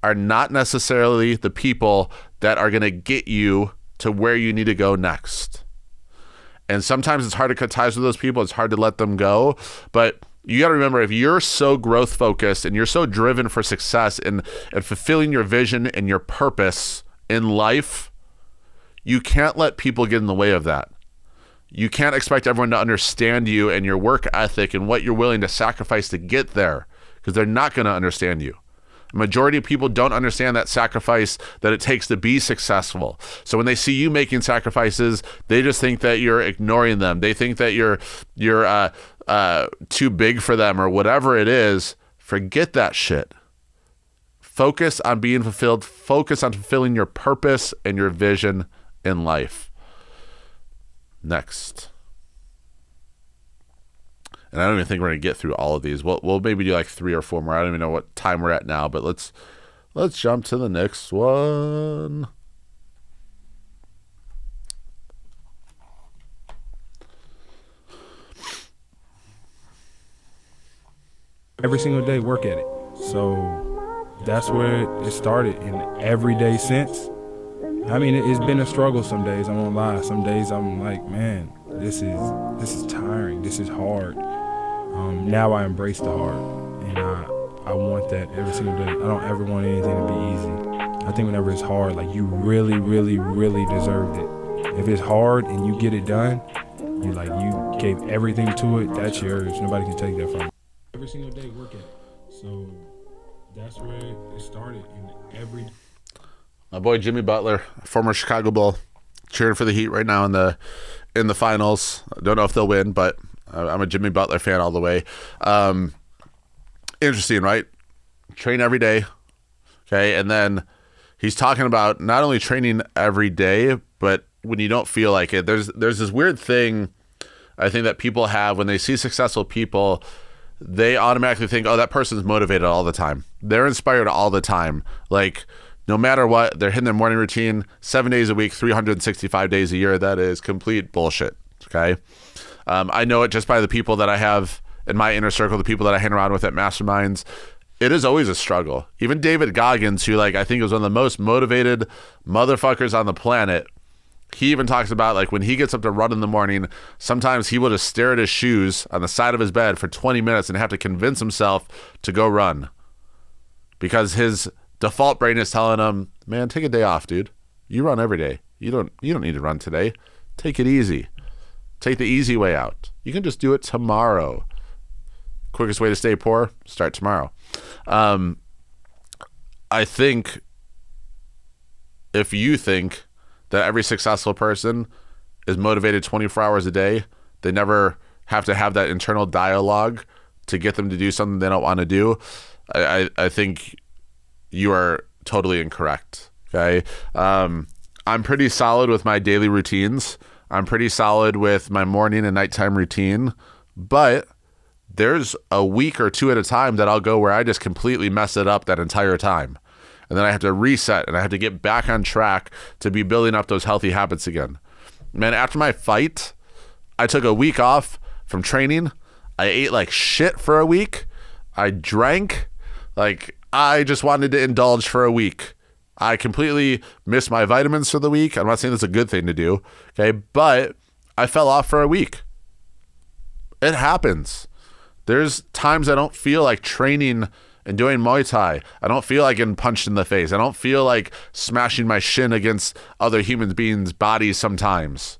are not necessarily the people that are going to get you to where you need to go next. And sometimes it's hard to cut ties with those people. It's hard to let them go. But you got to remember, if you're so growth focused and you're so driven for success and fulfilling your vision and your purpose in life, you can't let people get in the way of that. You can't expect everyone to understand you and your work ethic and what you're willing to sacrifice to get there, because they're not going to understand you. A majority of people don't understand that sacrifice that it takes to be successful. So when they see you making sacrifices, they just think that you're ignoring them. They think that you're too big for them or whatever it is. Forget that shit. Focus on being fulfilled. Focus on fulfilling your purpose and your vision in life. Next. And I don't even think we're going to get through all of these. We'll maybe do like 3 or 4 more. I don't even know what time we're at now, but let's jump to the next one. Every single day, work at it. So that's where it started, and every day since. I mean, it's been a struggle some days, I won't lie. Some days I'm like, man, this is tiring, this is hard. Now I embrace the hard, and I want that every single day. I don't ever want anything to be easy. I think whenever it's hard, like, you really, really, really deserved it. If it's hard and you get it done, you gave everything to it, that's yours. Nobody can take that from you. Every single day, work at it. So that's where it started. In every. My boy Jimmy Butler, former Chicago Bull, cheering for the Heat right now in the finals. I don't know if they'll win, but I'm a Jimmy Butler fan all the way. Interesting, right? Train every day. Okay. And then he's talking about not only training every day, but when you don't feel like it, there's this weird thing I think that people have when they see successful people. They automatically think, oh, that person's motivated all the time. They're inspired all the time. Like, no matter what, they're hitting their morning routine 7 days a week, 365 days a year. That is complete bullshit. Okay. I know it just by the people that I have in my inner circle, the people that I hang around with at masterminds. It is always a struggle. Even David Goggins, who I think is one of the most motivated motherfuckers on the planet, he even talks about when he gets up to run in the morning, sometimes he will just stare at his shoes on the side of his bed for 20 minutes and have to convince himself to go run, because his default brain is telling him, man, take a day off, dude. You run every day. You don't need to run today. Take it easy. Take the easy way out. You can just do it tomorrow. Quickest way to stay poor, start tomorrow. I think if you think that every successful person is motivated 24 hours a day, they never have to have that internal dialogue to get them to do something they don't want to do, I think you are totally incorrect. Okay. I'm pretty solid with my daily routines. I'm pretty solid with my morning and nighttime routine, but there's a week or two at a time that I'll go where I just completely mess it up that entire time. And then I have to reset and I have to get back on track to be building up those healthy habits again. Man, after my fight, I took a week off from training. I ate like shit for a week. I drank. Like, I just wanted to indulge for a week. I completely missed my vitamins for the week. I'm not saying that's a good thing to do, okay? But I fell off for a week. It happens. There's times I don't feel like training and doing Muay Thai. I don't feel like getting punched in the face. I don't feel like smashing my shin against other human beings' bodies sometimes.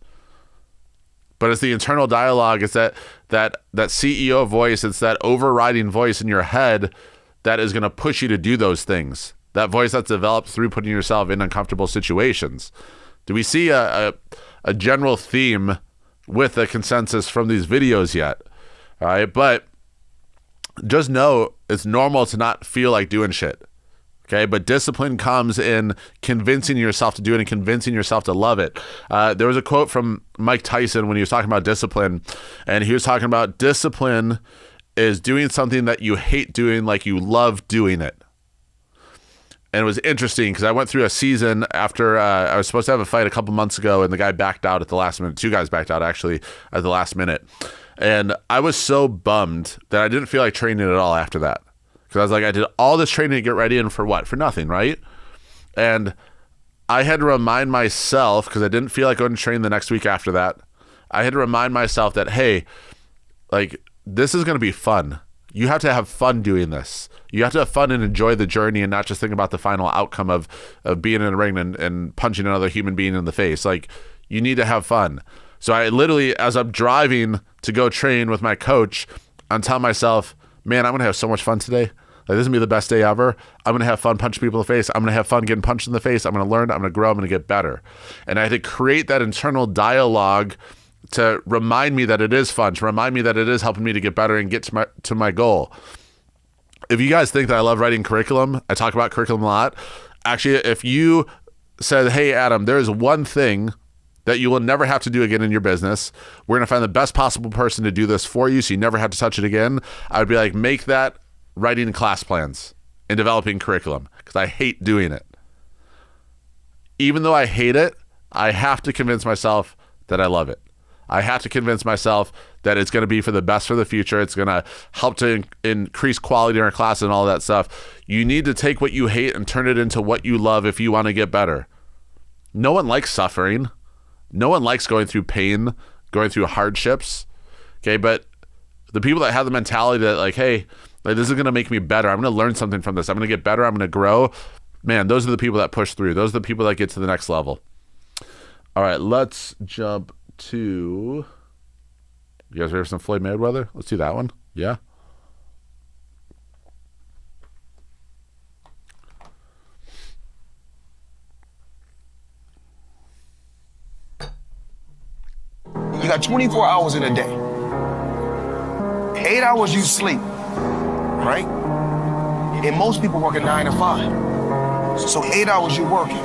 But it's the internal dialogue. It's that CEO voice. It's that overriding voice in your head that is going to push you to do those things. That voice that's developed through putting yourself in uncomfortable situations. Do we see a general theme with a consensus from these videos yet? All right, but just know it's normal to not feel like doing shit. Okay, but discipline comes in convincing yourself to do it and convincing yourself to love it. There was a quote from Mike Tyson when he was talking about discipline, and he was talking about discipline is doing something that you hate doing like you love doing it. And it was interesting because I went through a season after I was supposed to have a fight a couple months ago, and the guy backed out at the last minute. Two guys backed out actually at the last minute. And I was so bummed that I didn't feel like training at all after that. Because I was like, I did all this training to get ready, and for what? For nothing, right? And I had to remind myself, because I didn't feel like going to train the next week after that, I had to remind myself that, hey, like, this is going to be fun. You have to have fun doing this. You have to have fun and enjoy the journey and not just think about the final outcome of being in a ring and punching another human being in the face. Like, you need to have fun. So I literally, as I'm driving to go train with my coach, I'm telling myself, man, I'm going to have so much fun today. Like, this is going to be the best day ever. I'm going to have fun punching people in the face. I'm going to have fun getting punched in the face. I'm going to learn. I'm going to grow. I'm going to get better. And I had to create that internal dialogue to remind me that it is fun, to remind me that it is helping me to get better and get to my goal. If you guys think that I love writing curriculum, I talk about curriculum a lot. Actually, if you said, hey, Adam, there is one thing that you will never have to do again in your business. We're going to find the best possible person to do this for you so you never have to touch it again. I would be like, make that writing class plans and developing curriculum, because I hate doing it. Even though I hate it, I have to convince myself that I love it. I have to convince myself that it's going to be for the best for the future. It's going to help to increase quality in our class and all that stuff. You need to take what you hate and turn it into what you love if you want to get better. No one likes suffering. No one likes going through pain, going through hardships. Okay, but the people that have the mentality that, like, hey, like, this is going to make me better. I'm going to learn something from this. I'm going to get better. I'm going to grow. Man, those are the people that push through. Those are the people that get to the next level. All right, let's jump to, you guys ready for some Floyd Mayweather? Let's do that one. Yeah. You got 24 hours in a day. 8 hours you sleep, right? And most people work at 9 to 5. So 8 hours you're working.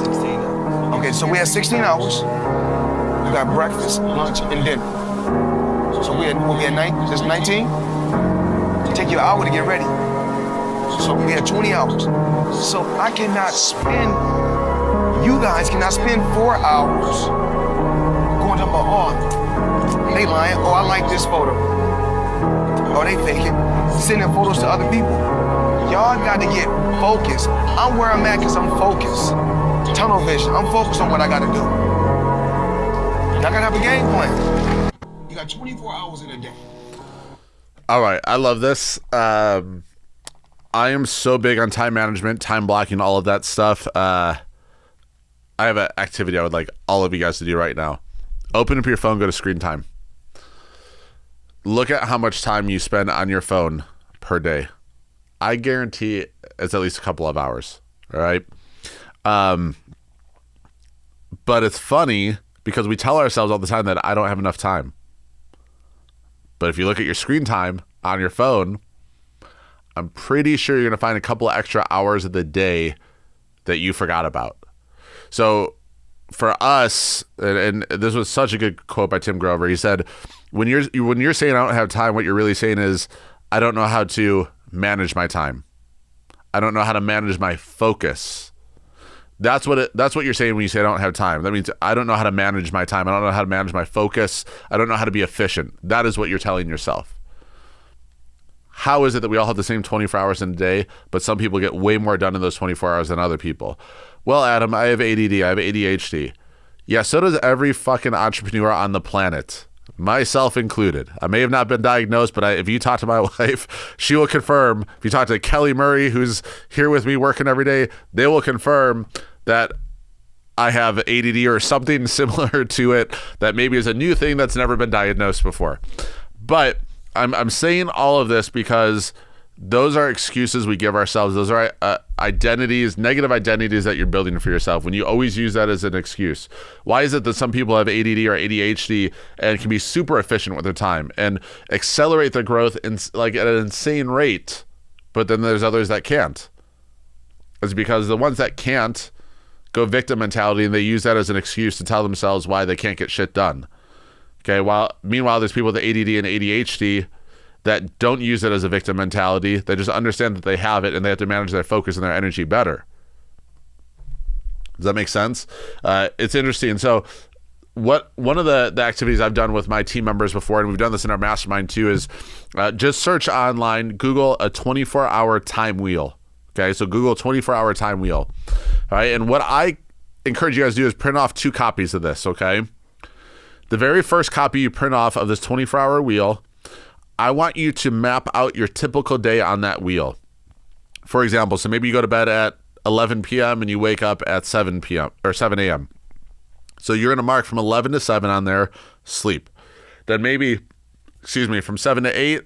16 hours. Okay, so we have 16 hours. We got breakfast, lunch, and dinner. So we'll be at 9, just 19. Take you an hour to get ready. So we have 20 hours. So I cannot spend, you guys cannot spend 4 hours going to they lying. Oh, I like this photo. Oh, they faking. Sending photos to other people. Y'all got to get focused. I'm where I'm at because I'm focused. Tunnel vision. I'm focused on what I got to do. Y'all got to have a game plan. You got 24 hours in a day. All right. I love this. I am so big on time management, time blocking, all of that stuff. I have an activity I would like all of you guys to do right now. Open up your phone, go to screen time. Look at how much time you spend on your phone per day. I guarantee it's at least a couple of hours. All right. But it's funny because we tell ourselves all the time that I don't have enough time. But if you look at your screen time on your phone, I'm pretty sure you're going to find a couple of extra hours of the day that you forgot about. So for us, and this was such a good quote by Tim Grover. He said, when you're saying I don't have time, what you're really saying is I don't know how to manage my time. I don't know how to manage my focus. That's what you're saying when you say I don't have time. That means I don't know how to manage my time. I don't know how to manage my focus. I don't know how to be efficient. That is what you're telling yourself. How is it that we all have the same 24 hours in a day, but some people get way more done in those 24 hours than other people? Well, Adam, I have ADD. I have ADHD. Yeah, so does every fucking entrepreneur on the planet, myself included. I may have not been diagnosed, but if you talk to my wife, she will confirm. If you talk to Kelly Murray, who's here with me working every day, they will confirm that I have ADD or something similar to it that maybe is a new thing that's never been diagnosed before. But I'm saying all of this because those are excuses we give ourselves. Those are identities, negative identities that you're building for yourself when you always use that as an excuse. Why is it that some people have ADD or ADHD and can be super efficient with their time and accelerate their growth at an insane rate, but then there's others that can't? It's because the ones that can't go victim mentality and they use that as an excuse to tell themselves why they can't get shit done. Okay, meanwhile, there's people with ADD and ADHD that don't use it as a victim mentality. They just understand that they have it and they have to manage their focus and their energy better. Does that make sense? It's interesting. So one of the activities I've done with my team members before, and we've done this in our mastermind too, is just search online, Google a 24-hour time wheel. Okay, so Google 24-hour time wheel. All right, and what I encourage you guys to do is print off 2 copies of this, okay? The very first copy you print off of this 24-hour wheel, I want you to map out your typical day on that wheel. For example, so maybe you go to bed at 11 p.m. and you wake up at 7 p.m. or 7 a.m. So you're going to mark from 11 to 7 on there, sleep. Then from 7 to 8,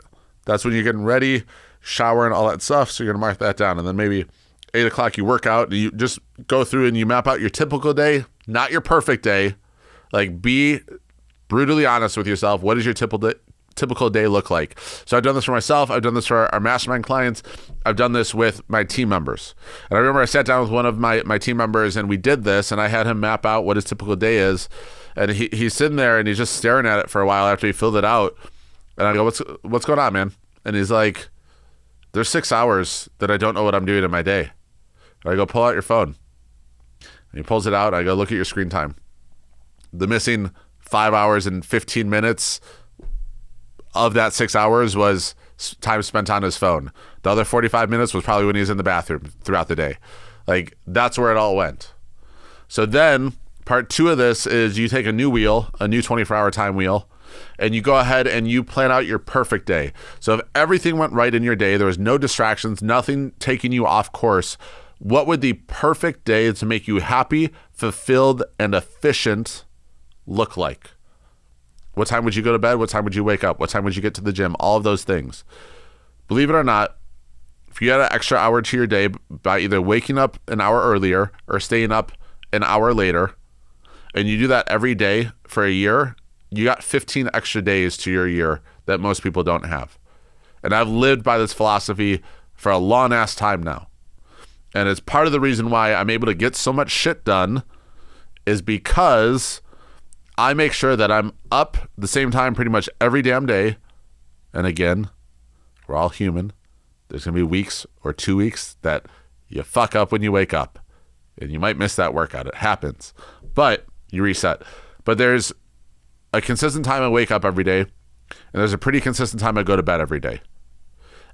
that's when you're getting ready, shower and all that stuff. So you're going to mark that down. And then maybe 8 o'clock you work out. You just go through and you map out your typical day, not your perfect day. Like, be brutally honest with yourself. What does your typical day look like? So I've done this for myself. I've done this for our mastermind clients. I've done this with my team members. And I remember I sat down with one of my team members and we did this, and I had him map out what his typical day is. And he's sitting there and he's just staring at it for a while after he filled it out. And I go, what's going on, man? And he's like, there's 6 hours that I don't know what I'm doing in my day. And I go, pull out your phone. And he pulls it out. I go, look at your screen time. The missing 5 hours and 15 minutes of that 6 hours was time spent on his phone. The other 45 minutes was probably when he was in the bathroom throughout the day. Like, that's where it all went. So then part 2 of this is you take a new wheel, a new 24-hour time wheel, and you go ahead and you plan out your perfect day. So if everything went right in your day, there was no distractions, nothing taking you off course, what would the perfect day to make you happy, fulfilled, and efficient look like? What time would you go to bed? What time would you wake up? What time would you get to the gym? All of those things. Believe it or not, if you add an extra hour to your day by either waking up an hour earlier or staying up an hour later, and you do that every day for a year, you got 15 extra days to your year that most people don't have. And I've lived by this philosophy for a long ass time now. And it's part of the reason why I'm able to get so much shit done is because I make sure that I'm up the same time pretty much every damn day. And again, we're all human. There's going to be weeks or 2 weeks that you fuck up when you wake up. And you might miss that workout. It happens. But you reset. But there's a consistent time I wake up every day. And there's a pretty consistent time I go to bed every day.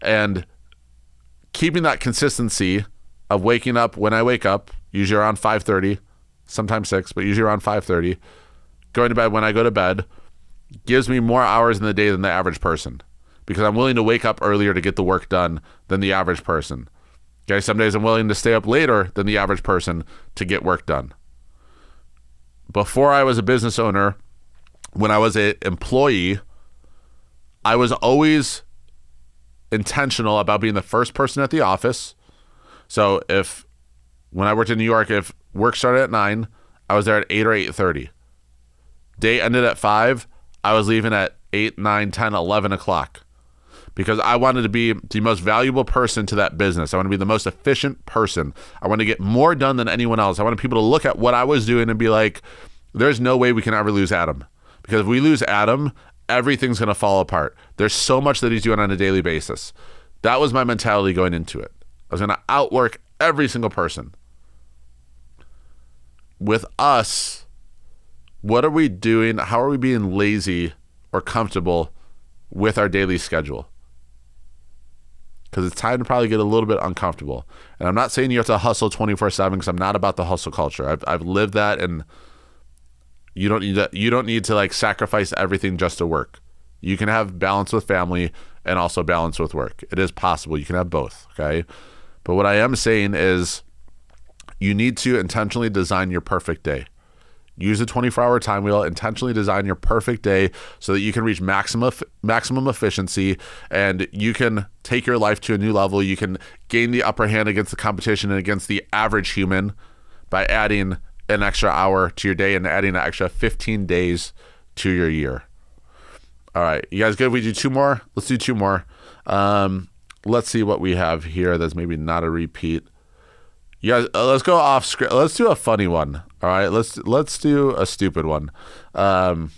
And keeping that consistency of waking up when I wake up, usually around 5:30, sometimes 6, but usually around 5:30, going to bed when I go to bed, gives me more hours in the day than the average person, because I'm willing to wake up earlier to get the work done than the average person. Okay, some days I'm willing to stay up later than the average person to get work done. Before I was a business owner, when I was an employee, I was always intentional about being the first person at the office. So when I worked in New York, if work started at 9, I was there at 8 or 8:30. Day ended at 5, I was leaving at 8, 9, 10, 11 o'clock. Because I wanted to be the most valuable person to that business. I want to be the most efficient person. I want to get more done than anyone else. I wanted people to look at what I was doing and be like, there's no way we can ever lose Adam. Because if we lose Adam, everything's going to fall apart. There's so much that he's doing on a daily basis. That was my mentality going into it. I was going to outwork every single person. With us, what are we doing? How are we being lazy or comfortable with our daily schedule? Because it's time to probably get a little bit uncomfortable. And I'm not saying you have to hustle 24/7, because I'm not about the hustle culture. I've lived that, and you don't need to like sacrifice everything just to work. You can have balance with family and also balance with work. It is possible. You can have both, okay? But what I am saying is you need to intentionally design your perfect day. Use the 24-hour time wheel, intentionally design your perfect day so that you can reach maximum efficiency, and you can take your life to a new level. You can gain the upper hand against the competition and against the average human by adding an extra hour to your day and adding an extra 15 days to your year. All right, you guys good? We do 2 more? Let's do 2 more. Let's see what we have here that's maybe not a repeat. You guys, let's go off script. Let's do a funny one. All right, let's do a stupid one. And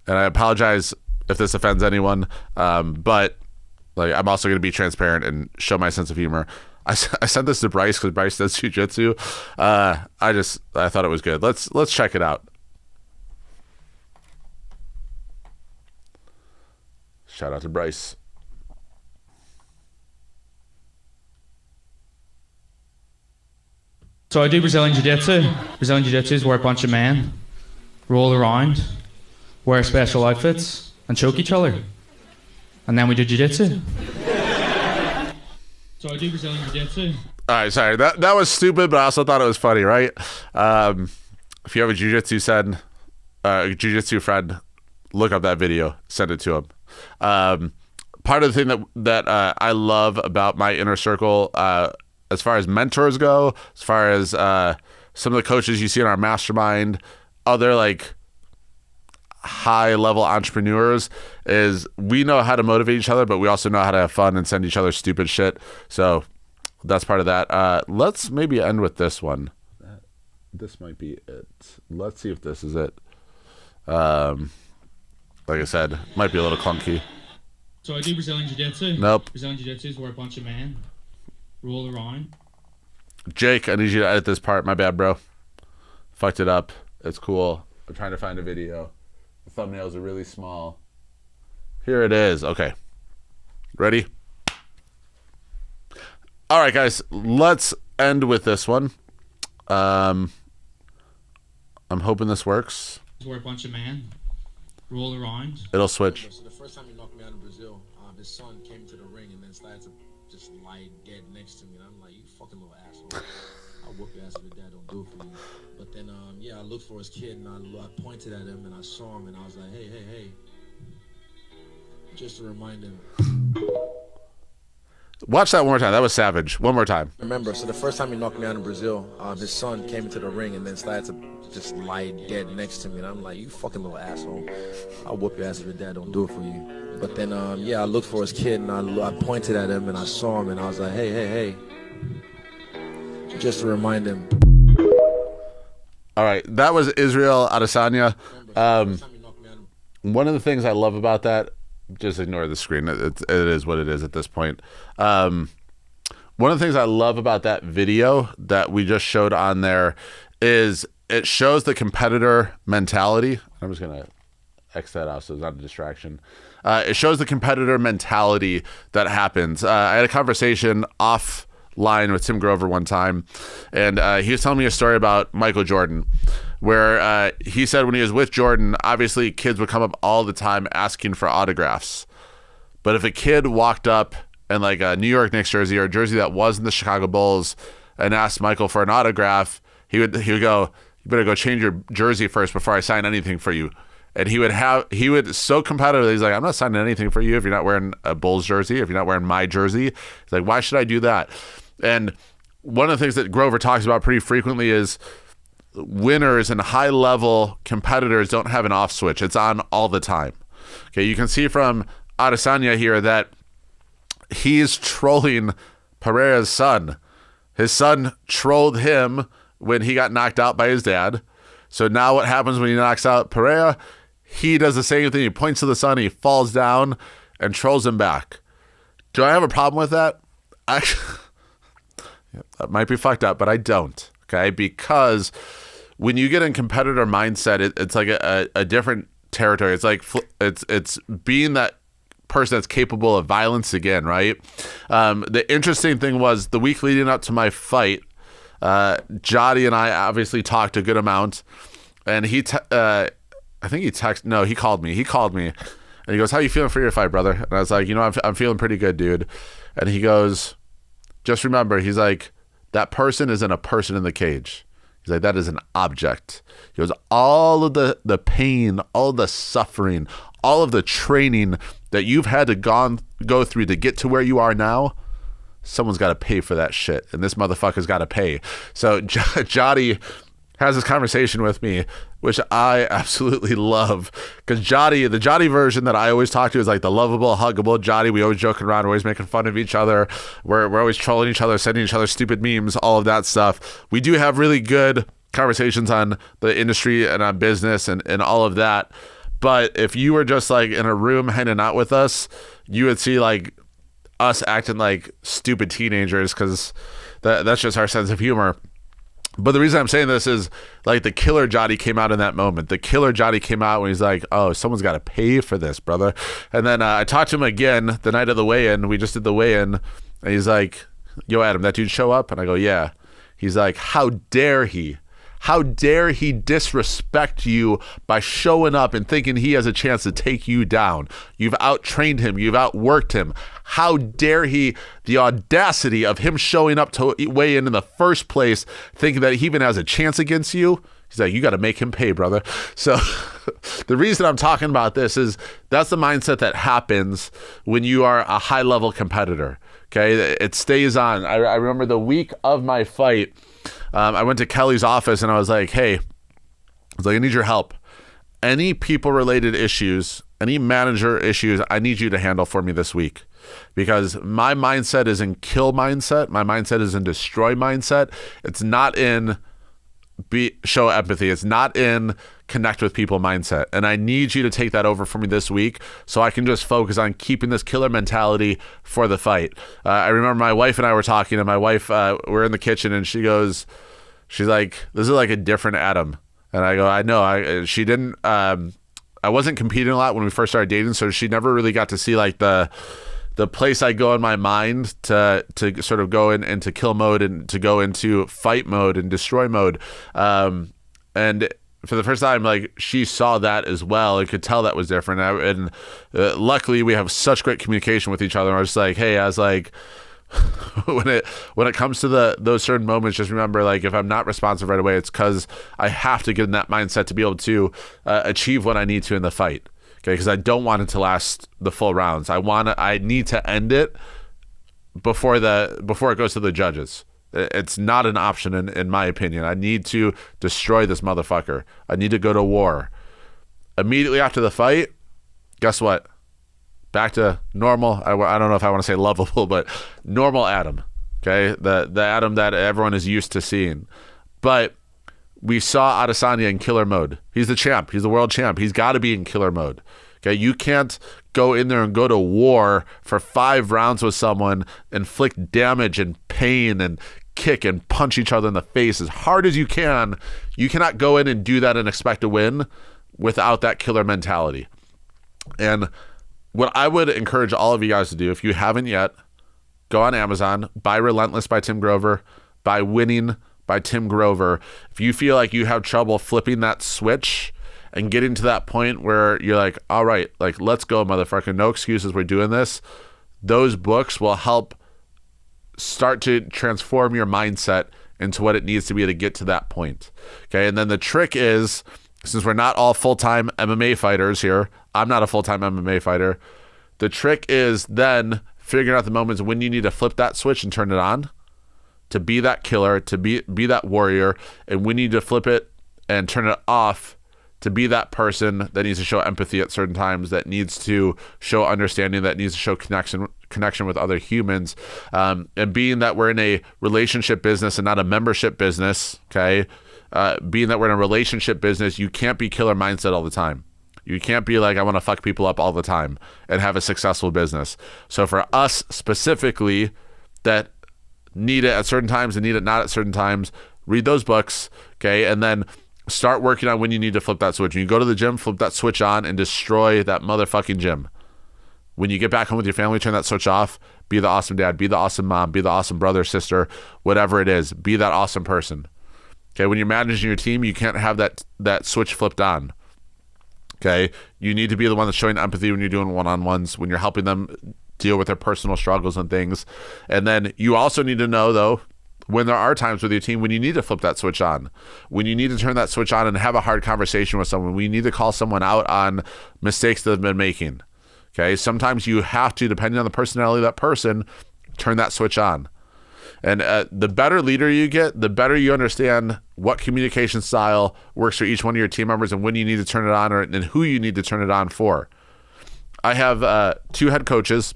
I apologize if this offends anyone, but like I'm also going to be transparent and show my sense of humor. I sent this to Bryce because Bryce does jiu-jitsu. I thought it was good. Let's check it out. Shout out to Bryce. So I do Brazilian Jiu-Jitsu. Brazilian Jiu-Jitsu is where a bunch of men roll around, wear special outfits, and choke each other. And then we do Jiu-Jitsu. So I do Brazilian Jiu-Jitsu. All right, sorry. That was stupid, but I also thought it was funny, right? If you have a Jiu-Jitsu friend, look up that video, send it to him. Part of the thing that I love about my inner circle, as far as mentors go, as far as some of the coaches you see in our mastermind, other like high level entrepreneurs, is we know how to motivate each other, but we also know how to have fun and send each other stupid shit. So that's part of that. Let's maybe end with this one. This might be it. Let's see if this is it. Like I said, might be a little clunky. So I do Brazilian Jiu-Jitsu. Nope. Brazilian Jiu-Jitsu is where a bunch of men roll around. Jake, I need you to edit this part. My bad, bro. Fucked it up. It's cool. I'm trying to find a video. The thumbnails are really small. Here it is. Okay. Ready? All right, guys. Let's end with this one. I'm hoping this works. Where a bunch of men roll around. It'll switch. So the first time he knocked me out in Brazil, his son came to the ring and then started to just lie dead next to me, and I'm like, you fucking little asshole. I'll whoop your ass if your dad don't do it for you. But then, I looked for his kid and I pointed at him and I saw him and I was like, hey. Just to remind him. Watch that one more time. That was savage. One more time. Remember, so the first time he knocked me out in Brazil, his son came into the ring and then started to just lie dead next to me, and I'm like, you fucking little asshole. I'll whoop your ass if your dad don't do it for you. But then, I looked for his kid and I pointed at him and I saw him and I was like, hey. Just to remind him. All right, that was Israel Adesanya. One of the things I love about that, just ignore the screen. It is what it is at this point. One of the things I love about that video that we just showed on there is it shows the competitor mentality. I'm just going to X that out so it's not a distraction. It shows the competitor mentality that happens. I had a conversation offline with Tim Grover one time, and he was telling me a story about Michael Jordan, where he said when he was with Jordan, obviously kids would come up all the time asking for autographs. But if a kid walked up in like a New York Knicks jersey or a jersey that wasn't the Chicago Bulls and asked Michael for an autograph, he would go, you better go change your jersey first before I sign anything for you. And he would so competitive. He's like, I'm not signing anything for you if you're not wearing a Bulls jersey, if you're not wearing my jersey. He's like, why should I do that? And one of the things that Grover talks about pretty frequently is winners and high level competitors don't have an off switch. It's on all the time. Okay, you can see from Adesanya here that he's trolling Pereira's son. His son trolled him when he got knocked out by his dad. So now what happens when he knocks out Pereira? He does the same thing. He points to the son, he falls down and trolls him back. Do I have a problem with that? Actually, that might be fucked up, but I don't. Okay, because when you get in competitor mindset, it's like a different territory. It's like it's being that person that's capable of violence again, right? The interesting thing was the week leading up to my fight, Jody and I obviously talked a good amount, and he called me. He called me, and he goes, "How you feeling for your fight, brother?" And I was like, I'm feeling pretty good, dude. And he goes, "Just remember," he's like, "that person isn't a person in the cage." He's like, "That is an object." He goes, "All of the pain, all of the suffering, all of the training that you've had to go through to get to where you are now, someone's got to pay for that shit, and this motherfucker's got to pay." So Jody has this conversation with me, which I absolutely love, because the Jody version that I always talk to is like the lovable, huggable Jody. We always joking around, we're always making fun of each other, we're always trolling each other, sending each other stupid memes, all of that stuff. We do have really good conversations on the industry and on business and all of that. But if you were just like in a room hanging out with us, you would see like us acting like stupid teenagers, because that's just our sense of humor. But the reason I'm saying this is like the killer Jody came out in that moment. The killer Jody came out when he's like, "Oh, someone's got to pay for this, brother." And then I talked to him again the night of the weigh-in. We just did the weigh-in, and he's like, "Yo, Adam, that dude show up?" And I go, "Yeah." He's like, "How dare he? How dare he disrespect you by showing up and thinking he has a chance to take you down? You've out-trained him. You've outworked him. How dare he, the audacity of him showing up to weigh in the first place, thinking that he even has a chance against you?" He's like, "You got to make him pay, brother." So the reason I'm talking about this is that's the mindset that happens when you are a high-level competitor. Okay, it stays on. I remember the week of my fight, I went to Kelly's office and I was like, "Hey," I need your help. Any people-related issues, any manager issues, I need you to handle for me this week, because my mindset is in kill mindset. My mindset is in destroy mindset. It's not in show empathy. It's not in connect with people mindset. And I need you to take that over for me this week so I can just focus on keeping this killer mentality for the fight. I remember my wife and I were talking, and my wife, we're in the kitchen, and she's like, "This is like a different Adam." And I go, "I know." She didn't, I wasn't competing a lot when we first started dating, so she never really got to see like the place I go in my mind to sort of go into kill mode and to go into fight mode and destroy mode. And for the first time, like, she saw that as well and could tell that was different. Luckily we have such great communication with each other. I was like, "Hey," I was like, when it comes to those certain moments, just remember, like, if I'm not responsive right away, it's because I have to get in that mindset to be able to achieve what I need to in the fight. Okay, because I don't want it to last the full rounds. I need to end it before it goes to the judges. It's not an option in my opinion. I need to destroy this motherfucker. I need to go to war. Immediately after the fight, guess what? Back to normal. I don't know if I want to say lovable, but normal Adam. Okay, the Adam that everyone is used to seeing. But we saw Adesanya in killer mode. He's the champ. He's the world champ. He's got to be in killer mode. Okay, you can't go in there and go to war for 5 rounds with someone, inflict damage and pain and kick and punch each other in the face as hard as you can. You cannot go in and do that and expect to win without that killer mentality. And what I would encourage all of you guys to do, if you haven't yet, go on Amazon, buy Relentless by Tim Grover, buy Winning by Tim Grover. If you feel like you have trouble flipping that switch and getting to that point where you're like, "All right, like, let's go, motherfucker, no excuses, we're doing this," those books will help start to transform your mindset into what it needs to be to get to that point. Okay, and then the trick is, since we're not all full-time MMA fighters here, I'm not a full-time MMA fighter, the trick is then figuring out the moments when you need to flip that switch and turn it on, to be that killer, to be that warrior, and when you need to flip it and turn it off to be that person that needs to show empathy at certain times, that needs to show understanding, that needs to show connection with other humans. And being that we're in a relationship business and not a membership business, okay? Being that we're in a relationship business, you can't be killer mindset all the time. You can't be like, I want to fuck people up all the time and have a successful business. So for us specifically that need it at certain times and need it not at certain times, read those books, okay? And then start working on when you need to flip that switch. When you go to the gym, flip that switch on and destroy that motherfucking gym. When you get back home with your family, turn that switch off. Be the awesome dad, be the awesome mom, be the awesome brother, sister, whatever it is. Be that awesome person. Okay, when you're managing your team, you can't have that switch flipped on. Okay, you need to be the one that's showing empathy when you're doing one-on-ones, when you're helping them deal with their personal struggles and things. And then you also need to know, though, when there are times with your team when you need to flip that switch on, when you need to turn that switch on and have a hard conversation with someone, when you need to call someone out on mistakes they've been making. Okay, sometimes you have to, depending on the personality of that person, turn that switch on. And the better leader you get, the better you understand what communication style works for each one of your team members and when you need to turn it on and who you need to turn it on for. I have 2 head coaches.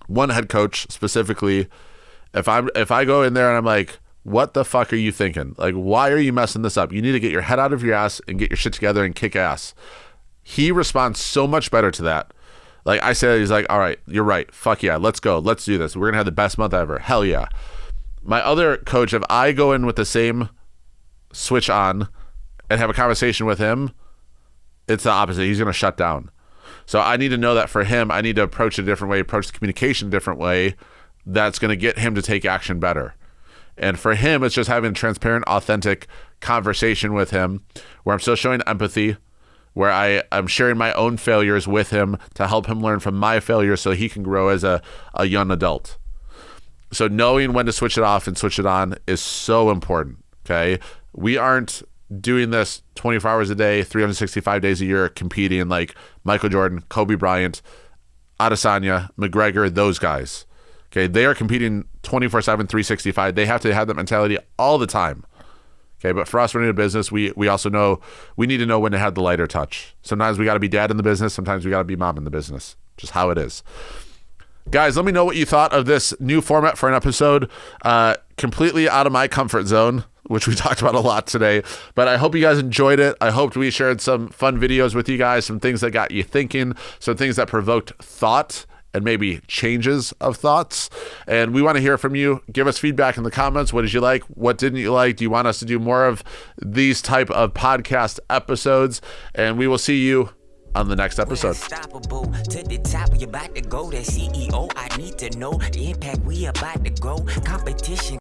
One head coach specifically, if I go in there and I'm like, what the fuck are you thinking? Like, why are you messing this up? You need to get your head out of your ass and get your shit together and kick ass. He responds so much better to that. Like I said, he's like, all right, you're right. Fuck yeah, let's go. Let's do this. We're going to have the best month ever. Hell yeah. My other coach, if I go in with the same switch on and have a conversation with him, it's the opposite. He's going to shut down. So I need to know that for him, I need to approach it a different way, approach the communication a different way that's going to get him to take action better. And for him, it's just having a transparent, authentic conversation with him where I'm still showing empathy, where I'm sharing my own failures with him to help him learn from my failures so he can grow as a young adult. So knowing when to switch it off and switch it on is so important, okay? We aren't doing this 24 hours a day, 365 days a year, competing like Michael Jordan, Kobe Bryant, Adesanya, McGregor, those guys. Okay, they are competing 24/7, 365. They have to have that mentality all the time. Okay, but for us running a business, we also know we need to know when to have the lighter touch. Sometimes we got to be dad in the business. Sometimes we got to be mom in the business. Just how it is. Guys, let me know what you thought of this new format for an episode. Completely out of my comfort zone, which we talked about a lot today. But I hope you guys enjoyed it. I hoped we shared some fun videos with you guys, some things that got you thinking, some things that provoked thought and maybe changes of thoughts. And we want to hear from you. Give us feedback in the comments. What did you like? What didn't you like? Do you want us to do more of these type of podcast episodes? And we will see you on the next episode. Unstoppable to the top, we about to go. The CEO, I need to know the impact we about to grow. Competition.